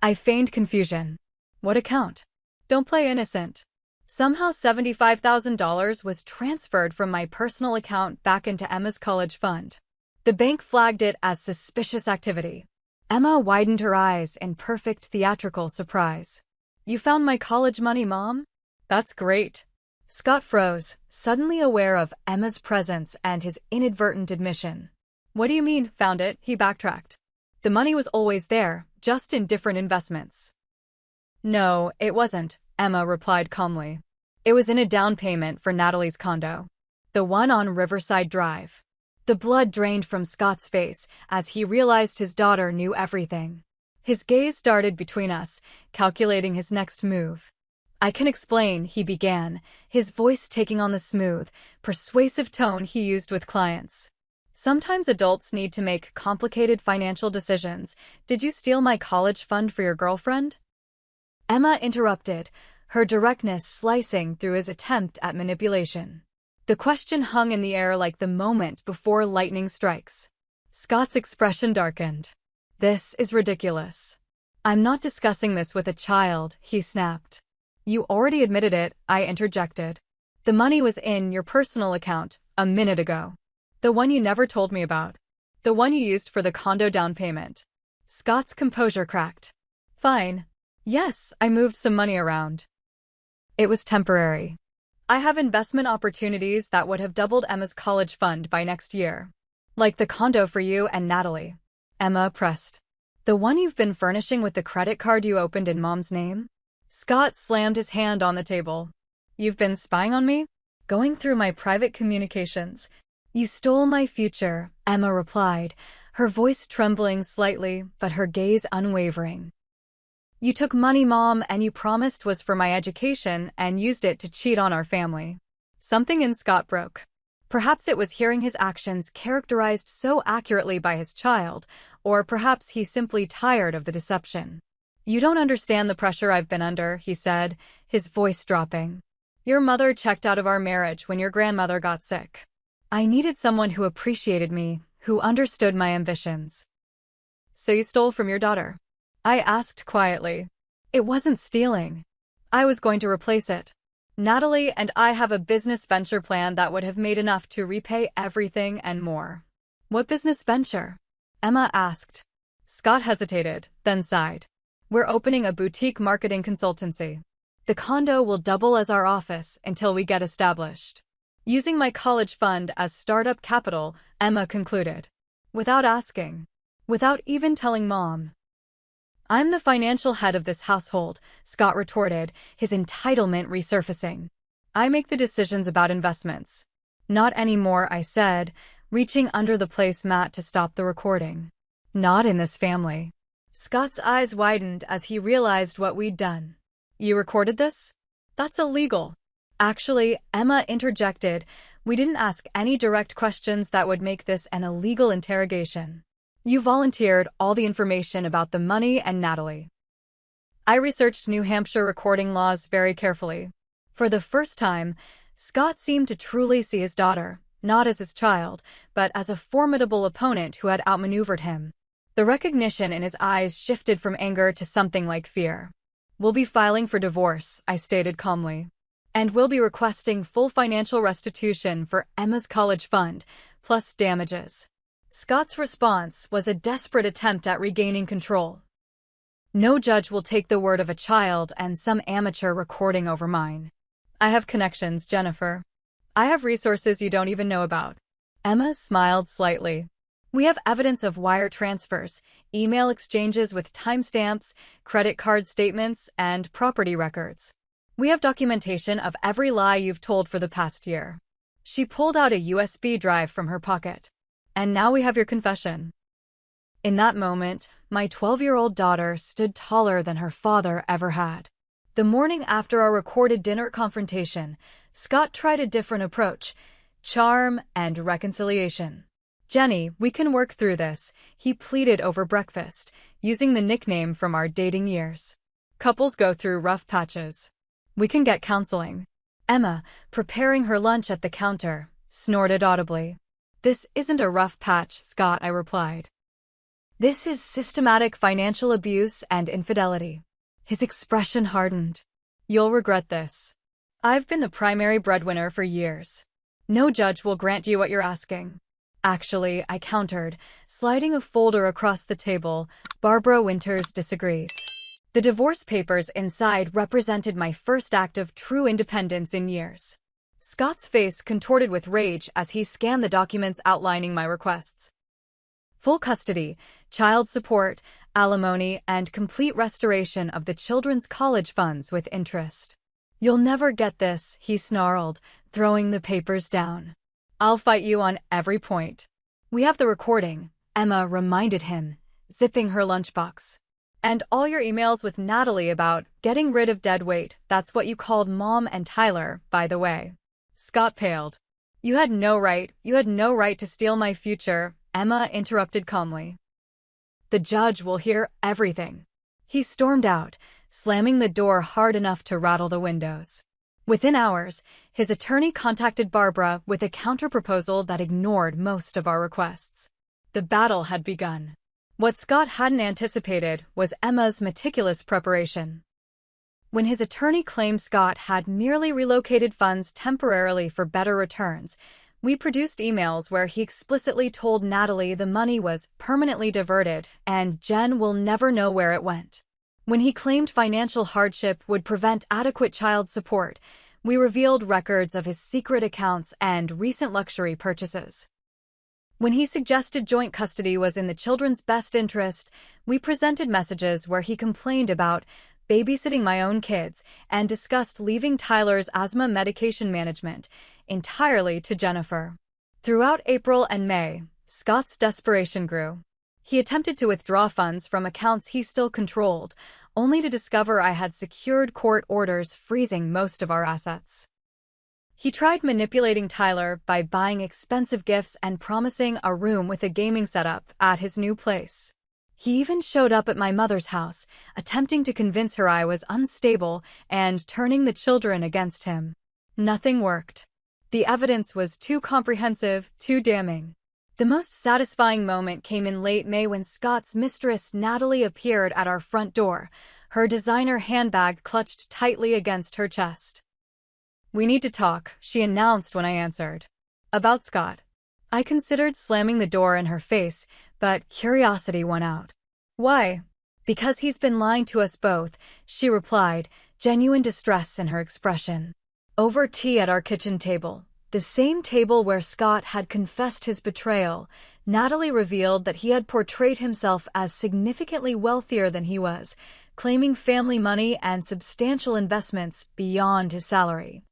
I feigned confusion. What account? Don't play innocent. Somehow $75,000 was transferred from my personal account back into Emma's college fund. The bank flagged it as suspicious activity. Emma widened her eyes in perfect theatrical surprise. You found my college money, Mom? That's great. Scott froze, suddenly aware of Emma's presence and his inadvertent admission. What do you mean, found it? He backtracked. The money was always there, just in different investments. No, it wasn't, Emma replied calmly. It was in a down payment for Natalie's condo. The one on Riverside Drive. The blood drained from Scott's face as he realized his daughter knew everything. His gaze darted between us, calculating his next move. I can explain, he began, his voice taking on the smooth, persuasive tone he used with clients. Sometimes adults need to make complicated financial decisions. Did you steal my college fund for your girlfriend? Emma interrupted, her directness slicing through his attempt at manipulation. The question hung in the air like the moment before lightning strikes. Scott's expression darkened. This is ridiculous. I'm not discussing this with a child, he snapped. You already admitted it, I interjected. The money was in your personal account a minute ago. The one you never told me about. The one you used for the condo down payment. Scott's composure cracked. Fine. Yes, I moved some money around. It was temporary. I have investment opportunities that would have doubled Emma's college fund by next year. Like the condo for you and Natalie. Emma pressed. The one you've been furnishing with the credit card you opened in Mom's name? Scott slammed his hand on the table. You've been spying on me? Going through my private communications. You stole my future, Emma replied, her voice trembling slightly, but her gaze unwavering. You took money, Mom, and you promised was for my education and used it to cheat on our family. Something in Scott broke. Perhaps it was hearing his actions characterized so accurately by his child, or perhaps he simply tired of the deception. You don't understand the pressure I've been under, he said, his voice dropping. Your mother checked out of our marriage when your grandmother got sick. I needed someone who appreciated me, who understood my ambitions. So you stole from your daughter? I asked quietly. It wasn't stealing. I was going to replace it. Natalie and I have a business venture plan that would have made enough to repay everything and more. What business venture? Emma asked. Scott hesitated, then sighed. We're opening a boutique marketing consultancy. The condo will double as our office until we get established. Using my college fund as startup capital, Emma concluded. Without asking. Without even telling Mom. I'm the financial head of this household, Scott retorted, his entitlement resurfacing. I make the decisions about investments. Not anymore, I said, reaching under the placemat to stop the recording. Not in this family. Scott's eyes widened as he realized what we'd done. You recorded this? That's illegal. Actually, Emma interjected, we didn't ask any direct questions that would make this an illegal interrogation. You volunteered all the information about the money and Natalie. I researched New Hampshire recording laws very carefully. For the first time, Scott seemed to truly see his daughter, not as his child, but as a formidable opponent who had outmaneuvered him. The recognition in his eyes shifted from anger to something like fear. We'll be filing for divorce, I stated calmly. And we'll be requesting full financial restitution for Emma's college fund, plus damages. Scott's response was a desperate attempt at regaining control. No judge will take the word of a child and some amateur recording over mine. I have connections, Jennifer. I have resources you don't even know about. Emma smiled slightly. We have evidence of wire transfers, email exchanges with timestamps, credit card statements, and property records. We have documentation of every lie you've told for the past year. She pulled out a USB drive from her pocket. And now we have your confession. In that moment, my 12-year-old daughter stood taller than her father ever had. The morning after our recorded dinner confrontation, Scott tried a different approach: charm and reconciliation. Jenny, we can work through this, he pleaded over breakfast, using the nickname from our dating years. Couples go through rough patches. We can get counseling. Emma, preparing her lunch at the counter, snorted audibly. This isn't a rough patch, Scott, I replied. This is systematic financial abuse and infidelity. His expression hardened. You'll regret this. I've been the primary breadwinner for years. No judge will grant you what you're asking. Actually, I countered, sliding a folder across the table. Barbara Winters disagrees. The divorce papers inside represented my first act of true independence in years. Scott's face contorted with rage as he scanned the documents outlining my requests. Full custody, child support, alimony, and complete restoration of the children's college funds with interest. You'll never get this, he snarled, throwing the papers down. I'll fight you on every point. We have the recording, Emma reminded him, zipping her lunchbox. And all your emails with Natalie about getting rid of dead weight. That's what you called Mom and Tyler, by the way. Scott paled. You had no right to steal my future, Emma interrupted calmly. The judge will hear everything. He stormed out, slamming the door hard enough to rattle the windows. Within hours, his attorney contacted Barbara with a counterproposal that ignored most of our requests. The battle had begun. What Scott hadn't anticipated was Emma's meticulous preparation. When his attorney claimed Scott had merely relocated funds temporarily for better returns, we produced emails where he explicitly told Natalie the money was permanently diverted and Jen will never know where it went. When he claimed financial hardship would prevent adequate child support, we revealed records of his secret accounts and recent luxury purchases. When he suggested joint custody was in the children's best interest, we presented messages where he complained about babysitting my own kids and discussed leaving Tyler's asthma medication management entirely to Jennifer. Throughout April and May, Scott's desperation grew. He attempted to withdraw funds from accounts he still controlled, only to discover I had secured court orders freezing most of our assets. He tried manipulating Tyler by buying expensive gifts and promising a room with a gaming setup at his new place. He even showed up at my mother's house, attempting to convince her I was unstable and turning the children against him. Nothing worked. The evidence was too comprehensive, too damning. The most satisfying moment came in late May when Scott's mistress Natalie appeared at our front door, her designer handbag clutched tightly against her chest. We need to talk, she announced when I answered. About Scott. I considered slamming the door in her face, but curiosity won out. Why? Because he's been lying to us both, she replied, genuine distress in her expression. Over tea at our kitchen table, the same table where Scott had confessed his betrayal, Natalie revealed that he had portrayed himself as significantly wealthier than he was, claiming family money and substantial investments beyond his salary.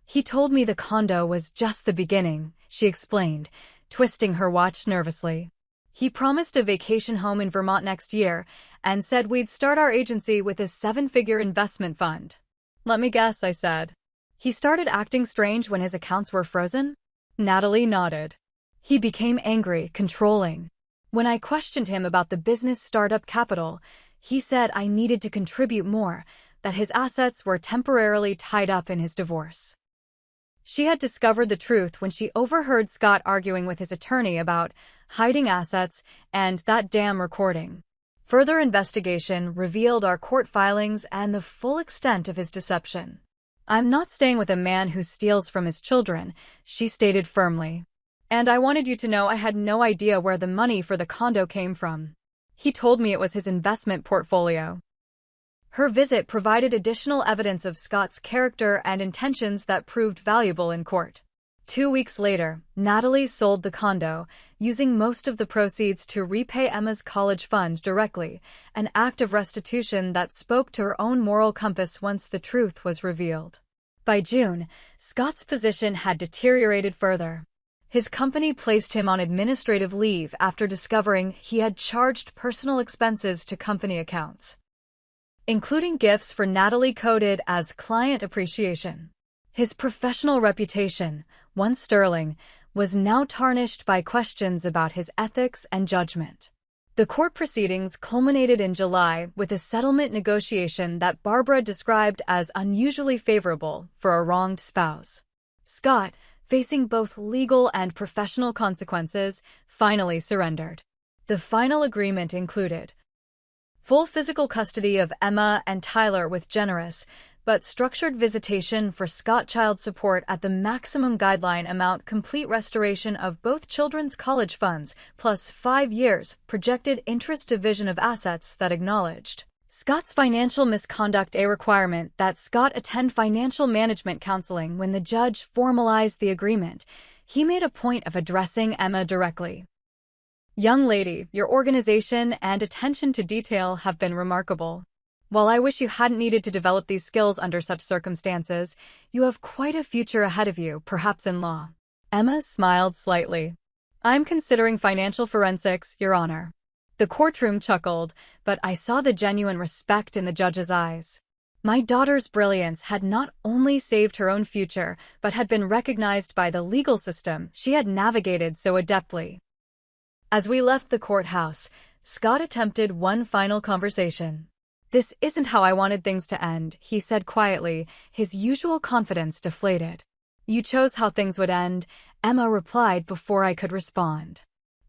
He told me the condo was just the beginning, she explained, twisting her watch nervously. He promised a vacation home in Vermont next year and said we'd start our agency with a 7-figure investment fund. Let me guess, I said. He started acting strange when his accounts were frozen? Natalie nodded. He became angry, controlling. When I questioned him about the business startup capital, he said I needed to contribute more, that his assets were temporarily tied up in his divorce. She had discovered the truth when she overheard Scott arguing with his attorney about hiding assets and that damn recording. Further investigation revealed our court filings and the full extent of his deception. I'm not staying with a man who steals from his children, she stated firmly. And I wanted you to know I had no idea where the money for the condo came from. He told me it was his investment portfolio. Her visit provided additional evidence of Scott's character and intentions that proved valuable in court. 2 weeks later, Natalie sold the condo, using most of the proceeds to repay Emma's college fund directly, an act of restitution that spoke to her own moral compass once the truth was revealed. By June, Scott's position had deteriorated further. His company placed him on administrative leave after discovering he had charged personal expenses to company accounts, including gifts for Natalie coded as client appreciation. His professional reputation, once sterling, was now tarnished by questions about his ethics and judgment. The court proceedings culminated in July with a settlement negotiation that Barbara described as unusually favorable for a wronged spouse. Scott, facing both legal and professional consequences, finally surrendered. The final agreement included full physical custody of Emma and Tyler with generous but structured visitation for Scott, child support at the maximum guideline amount, complete restoration of both children's college funds, plus 5 years projected interest, division of assets that acknowledged Scott's financial misconduct, a requirement that Scott attend financial management counseling. When the judge formalized the agreement, he made a point of addressing Emma directly. "Young lady, your organization and attention to detail have been remarkable. While I wish you hadn't needed to develop these skills under such circumstances, you have quite a future ahead of you, perhaps in law." Emma smiled slightly. "I'm considering financial forensics, Your Honor." The courtroom chuckled, but I saw the genuine respect in the judge's eyes. My daughter's brilliance had not only saved her own future, but had been recognized by the legal system she had navigated so adeptly. As we left the courthouse, Scott attempted one final conversation. "This isn't how I wanted things to end," he said quietly, his usual confidence deflated. "You chose how things would end," Emma replied before I could respond.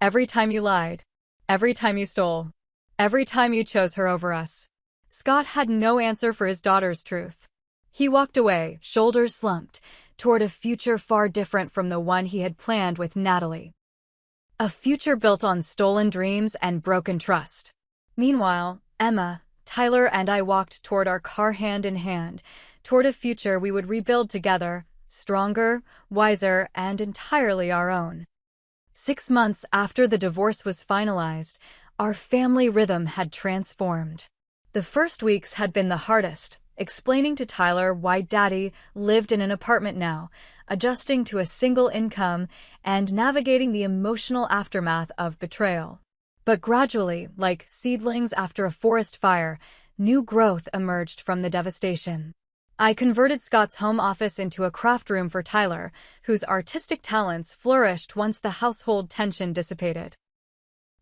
"Every time you lied. Every time you stole. Every time you chose her over us." Scott had no answer for his daughter's truth. He walked away, shoulders slumped, toward a future far different from the one he had planned with Natalie. A future built on stolen dreams and broken trust. Meanwhile, Emma, Tyler, and I walked toward our car hand in hand, toward a future we would rebuild together, stronger, wiser, and entirely our own. 6 months after the divorce was finalized, our family rhythm had transformed. The first weeks had been the hardest, explaining to Tyler why Daddy lived in an apartment now, adjusting to a single income, and navigating the emotional aftermath of betrayal. But gradually, like seedlings after a forest fire, new growth emerged from the devastation. I converted Scott's home office into a craft room for Tyler, whose artistic talents flourished once the household tension dissipated.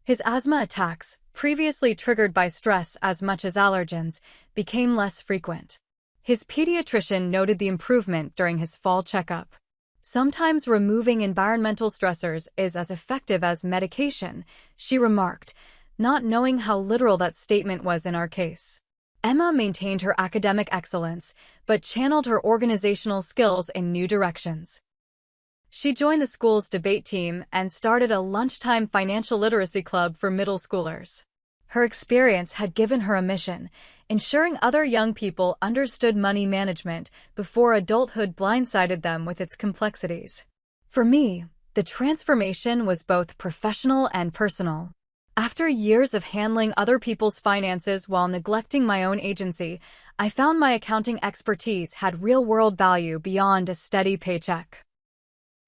His asthma attacks, previously triggered by stress as much as allergens, became less frequent. His pediatrician noted the improvement during his fall checkup. "Sometimes removing environmental stressors is as effective as medication," she remarked, not knowing how literal that statement was in our case. Emma maintained her academic excellence, but channeled her organizational skills in new directions. She joined the school's debate team and started a lunchtime financial literacy club for middle schoolers. Her experience had given her a mission, ensuring other young people understood money management before adulthood blindsided them with its complexities. For me, the transformation was both professional and personal. After years of handling other people's finances while neglecting my own agency, I found my accounting expertise had real-world value beyond a steady paycheck.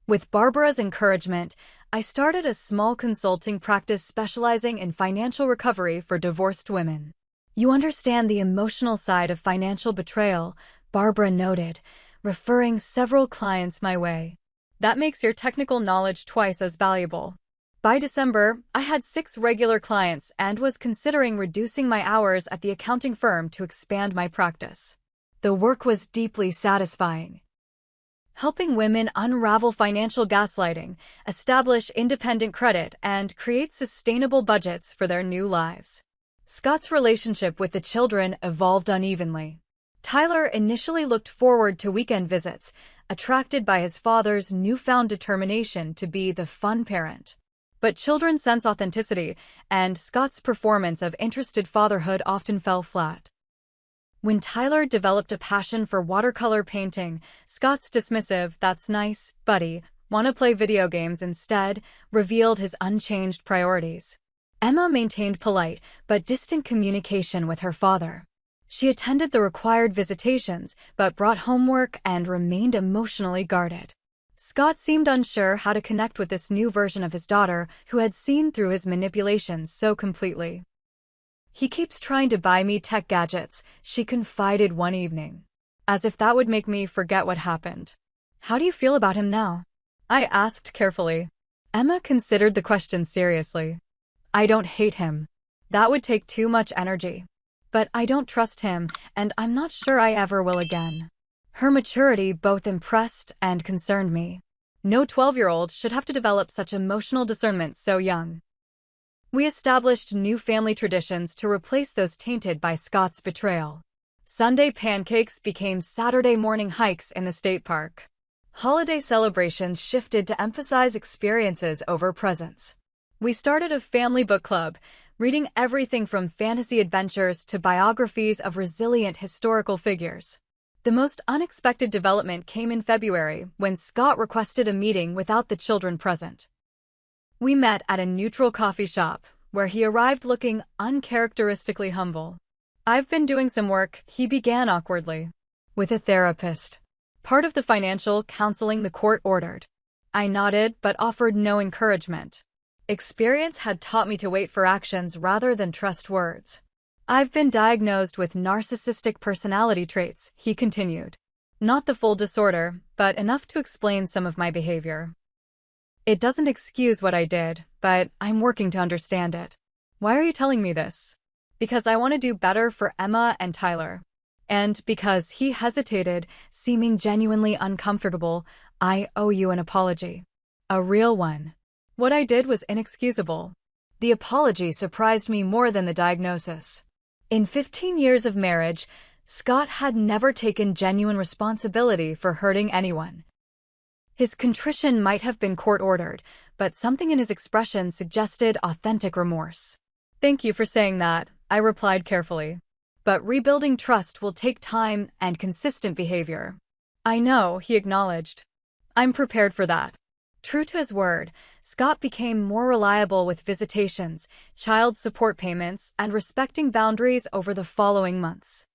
With Barbara's encouragement, I started a small consulting practice specializing in financial recovery for divorced women. "You understand the emotional side of financial betrayal," Barbara noted, referring several clients my way. "That makes your technical knowledge twice as valuable." By December, I had 6 regular clients and was considering reducing my hours at the accounting firm to expand my practice. The work was deeply satisfying, helping women unravel financial gaslighting, establish independent credit, and create sustainable budgets for their new lives. Scott's relationship with the children evolved unevenly. Tyler initially looked forward to weekend visits, attracted by his father's newfound determination to be the fun parent. But children sense authenticity, and Scott's performance of interested fatherhood often fell flat. When Tyler developed a passion for watercolor painting, Scott's dismissive, "That's nice, buddy, wanna play video games instead," revealed his unchanged priorities. Emma maintained polite but distant communication with her father. She attended the required visitations, but brought homework and remained emotionally guarded. Scott seemed unsure how to connect with this new version of his daughter, who had seen through his manipulations so completely. "He keeps trying to buy me tech gadgets," she confided one evening. "As if that would make me forget what happened." "How do you feel about him now?" I asked carefully. Emma considered the question seriously. "I don't hate him. That would take too much energy. But I don't trust him, and I'm not sure I ever will again." Her maturity both impressed and concerned me. No 12-year-old should have to develop such emotional discernment so young. We established new family traditions to replace those tainted by Scott's betrayal. Sunday pancakes became Saturday morning hikes in the state park. Holiday celebrations shifted to emphasize experiences over presents. We started a family book club, reading everything from fantasy adventures to biographies of resilient historical figures. The most unexpected development came in February when Scott requested a meeting without the children present. We met at a neutral coffee shop, where he arrived looking uncharacteristically humble. "I've been doing some work," he began awkwardly. "With a therapist. Part of the financial counseling the court ordered." I nodded but offered no encouragement. Experience had taught me to wait for actions rather than trust words. "I've been diagnosed with narcissistic personality traits," he continued. "Not the full disorder, but enough to explain some of my behavior. It doesn't excuse what I did, but I'm working to understand it." "Why are you telling me this?" "Because I want to do better for Emma and Tyler." And because he hesitated, seeming genuinely uncomfortable, "I owe you an apology. A real one. What I did was inexcusable." The apology surprised me more than the diagnosis. In 15 years of marriage, Scott had never taken genuine responsibility for hurting anyone. His contrition might have been court-ordered, but something in his expression suggested authentic remorse. "Thank you for saying that," I replied carefully. "But rebuilding trust will take time and consistent behavior." "I know," he acknowledged. "I'm prepared for that." True to his word, Scott became more reliable with visitations, child support payments, and respecting boundaries over the following months.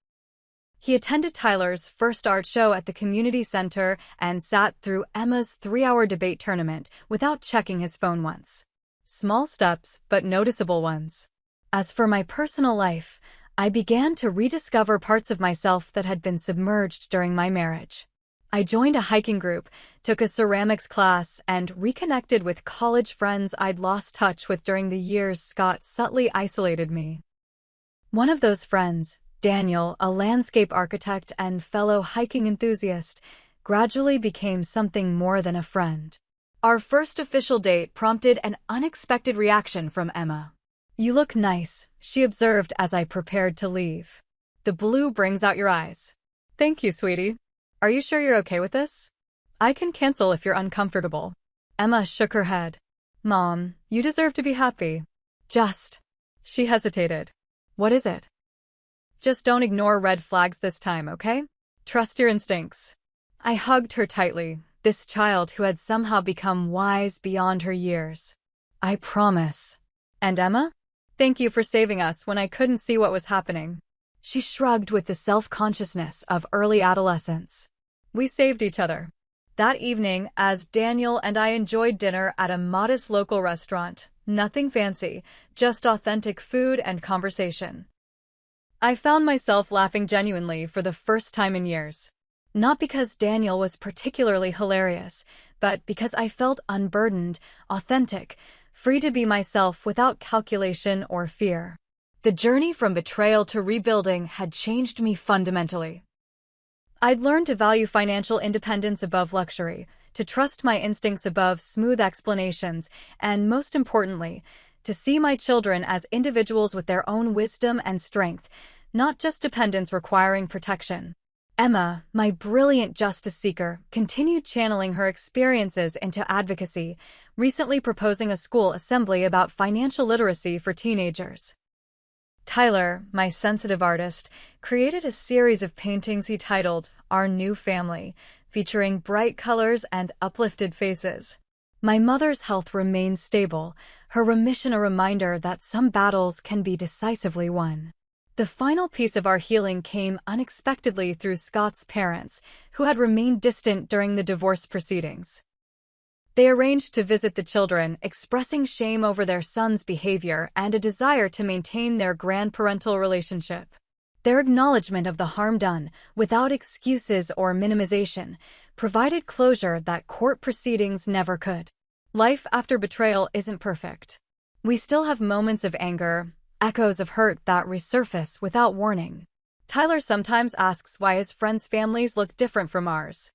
He attended Tyler's first art show at the community center and sat through Emma's 3-hour debate tournament without checking his phone once. Small steps, but noticeable ones. As for my personal life, I began to rediscover parts of myself that had been submerged during my marriage. I joined a hiking group, took a ceramics class, and reconnected with college friends I'd lost touch with during the years Scott subtly isolated me. One of those friends, Daniel, a landscape architect and fellow hiking enthusiast, gradually became something more than a friend. Our first official date prompted an unexpected reaction from Emma. "You look nice," she observed as I prepared to leave. "The blue brings out your eyes." "Thank you, sweetie. Are you sure you're okay with this?" "I can cancel if you're uncomfortable." Emma shook her head. "Mom, you deserve to be happy. Just..." She hesitated. "What is it?" "Just don't ignore red flags this time, okay? Trust your instincts." I hugged her tightly, this child who had somehow become wise beyond her years. "I promise." "And Emma? Thank you for saving us when I couldn't see what was happening." She shrugged with the self-consciousness of early adolescence. We saved each other. That evening, as Daniel and I enjoyed dinner at a modest local restaurant, nothing fancy, just authentic food and conversation, I found myself laughing genuinely for the first time in years. Not because Daniel was particularly hilarious, but because I felt unburdened, authentic, free to be myself without calculation or fear. The journey from betrayal to rebuilding had changed me fundamentally. I'd learned to value financial independence above luxury, to trust my instincts above smooth explanations, and most importantly, to see my children as individuals with their own wisdom and strength, not just dependents requiring protection. Emma, my brilliant justice seeker, continued channeling her experiences into advocacy, recently proposing a school assembly about financial literacy for teenagers. Tyler, my sensitive artist, created a series of paintings he titled Our New Family, featuring bright colors and uplifted faces. My mother's health remains stable, her remission a reminder that some battles can be decisively won. The final piece of our healing came unexpectedly through Scott's parents, who had remained distant during the divorce proceedings. They arranged to visit the children, expressing shame over their son's behavior and a desire to maintain their grandparental relationship. Their acknowledgement of the harm done, without excuses or minimization, provided closure that court proceedings never could. Life after betrayal isn't perfect. We still have moments of anger, echoes of hurt that resurface without warning. Tyler sometimes asks why his friends' families look different from ours.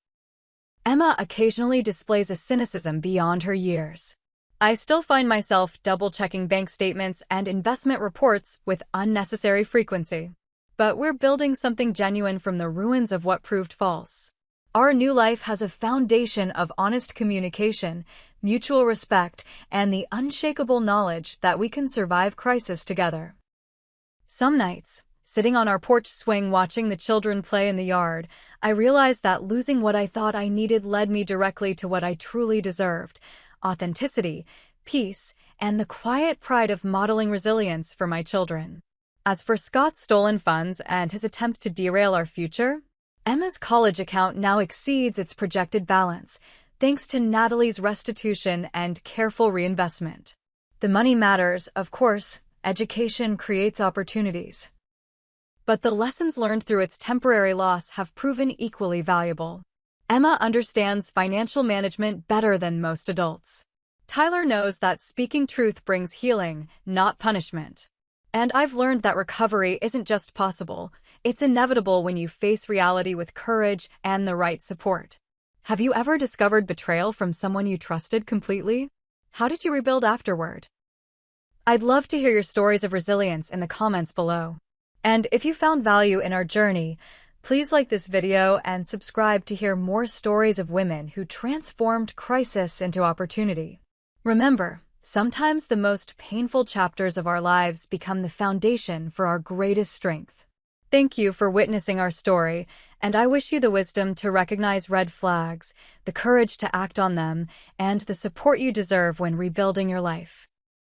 Emma occasionally displays a cynicism beyond her years. I still find myself double-checking bank statements and investment reports with unnecessary frequency. But we're building something genuine from the ruins of what proved false. Our new life has a foundation of honest communication, mutual respect, and the unshakable knowledge that we can survive crisis together. Some nights, sitting on our porch swing watching the children play in the yard, I realized that losing what I thought I needed led me directly to what I truly deserved: authenticity, peace, and the quiet pride of modeling resilience for my children. As for Scott's stolen funds and his attempt to derail our future, Emma's college account now exceeds its projected balance, thanks to Natalie's restitution and careful reinvestment. The money matters, of course. Education creates opportunities. But the lessons learned through its temporary loss have proven equally valuable. Emma understands financial management better than most adults. Tyler knows that speaking truth brings healing, not punishment. And I've learned that recovery isn't just possible, it's inevitable when you face reality with courage and the right support. Have you ever discovered betrayal from someone you trusted completely? How did you rebuild afterward? I'd love to hear your stories of resilience in the comments below. And if you found value in our journey, please like this video and subscribe to hear more stories of women who transformed crisis into opportunity. Remember, sometimes the most painful chapters of our lives become the foundation for our greatest strength. Thank you for witnessing our story, and I wish you the wisdom to recognize red flags, the courage to act on them, and the support you deserve when rebuilding your life.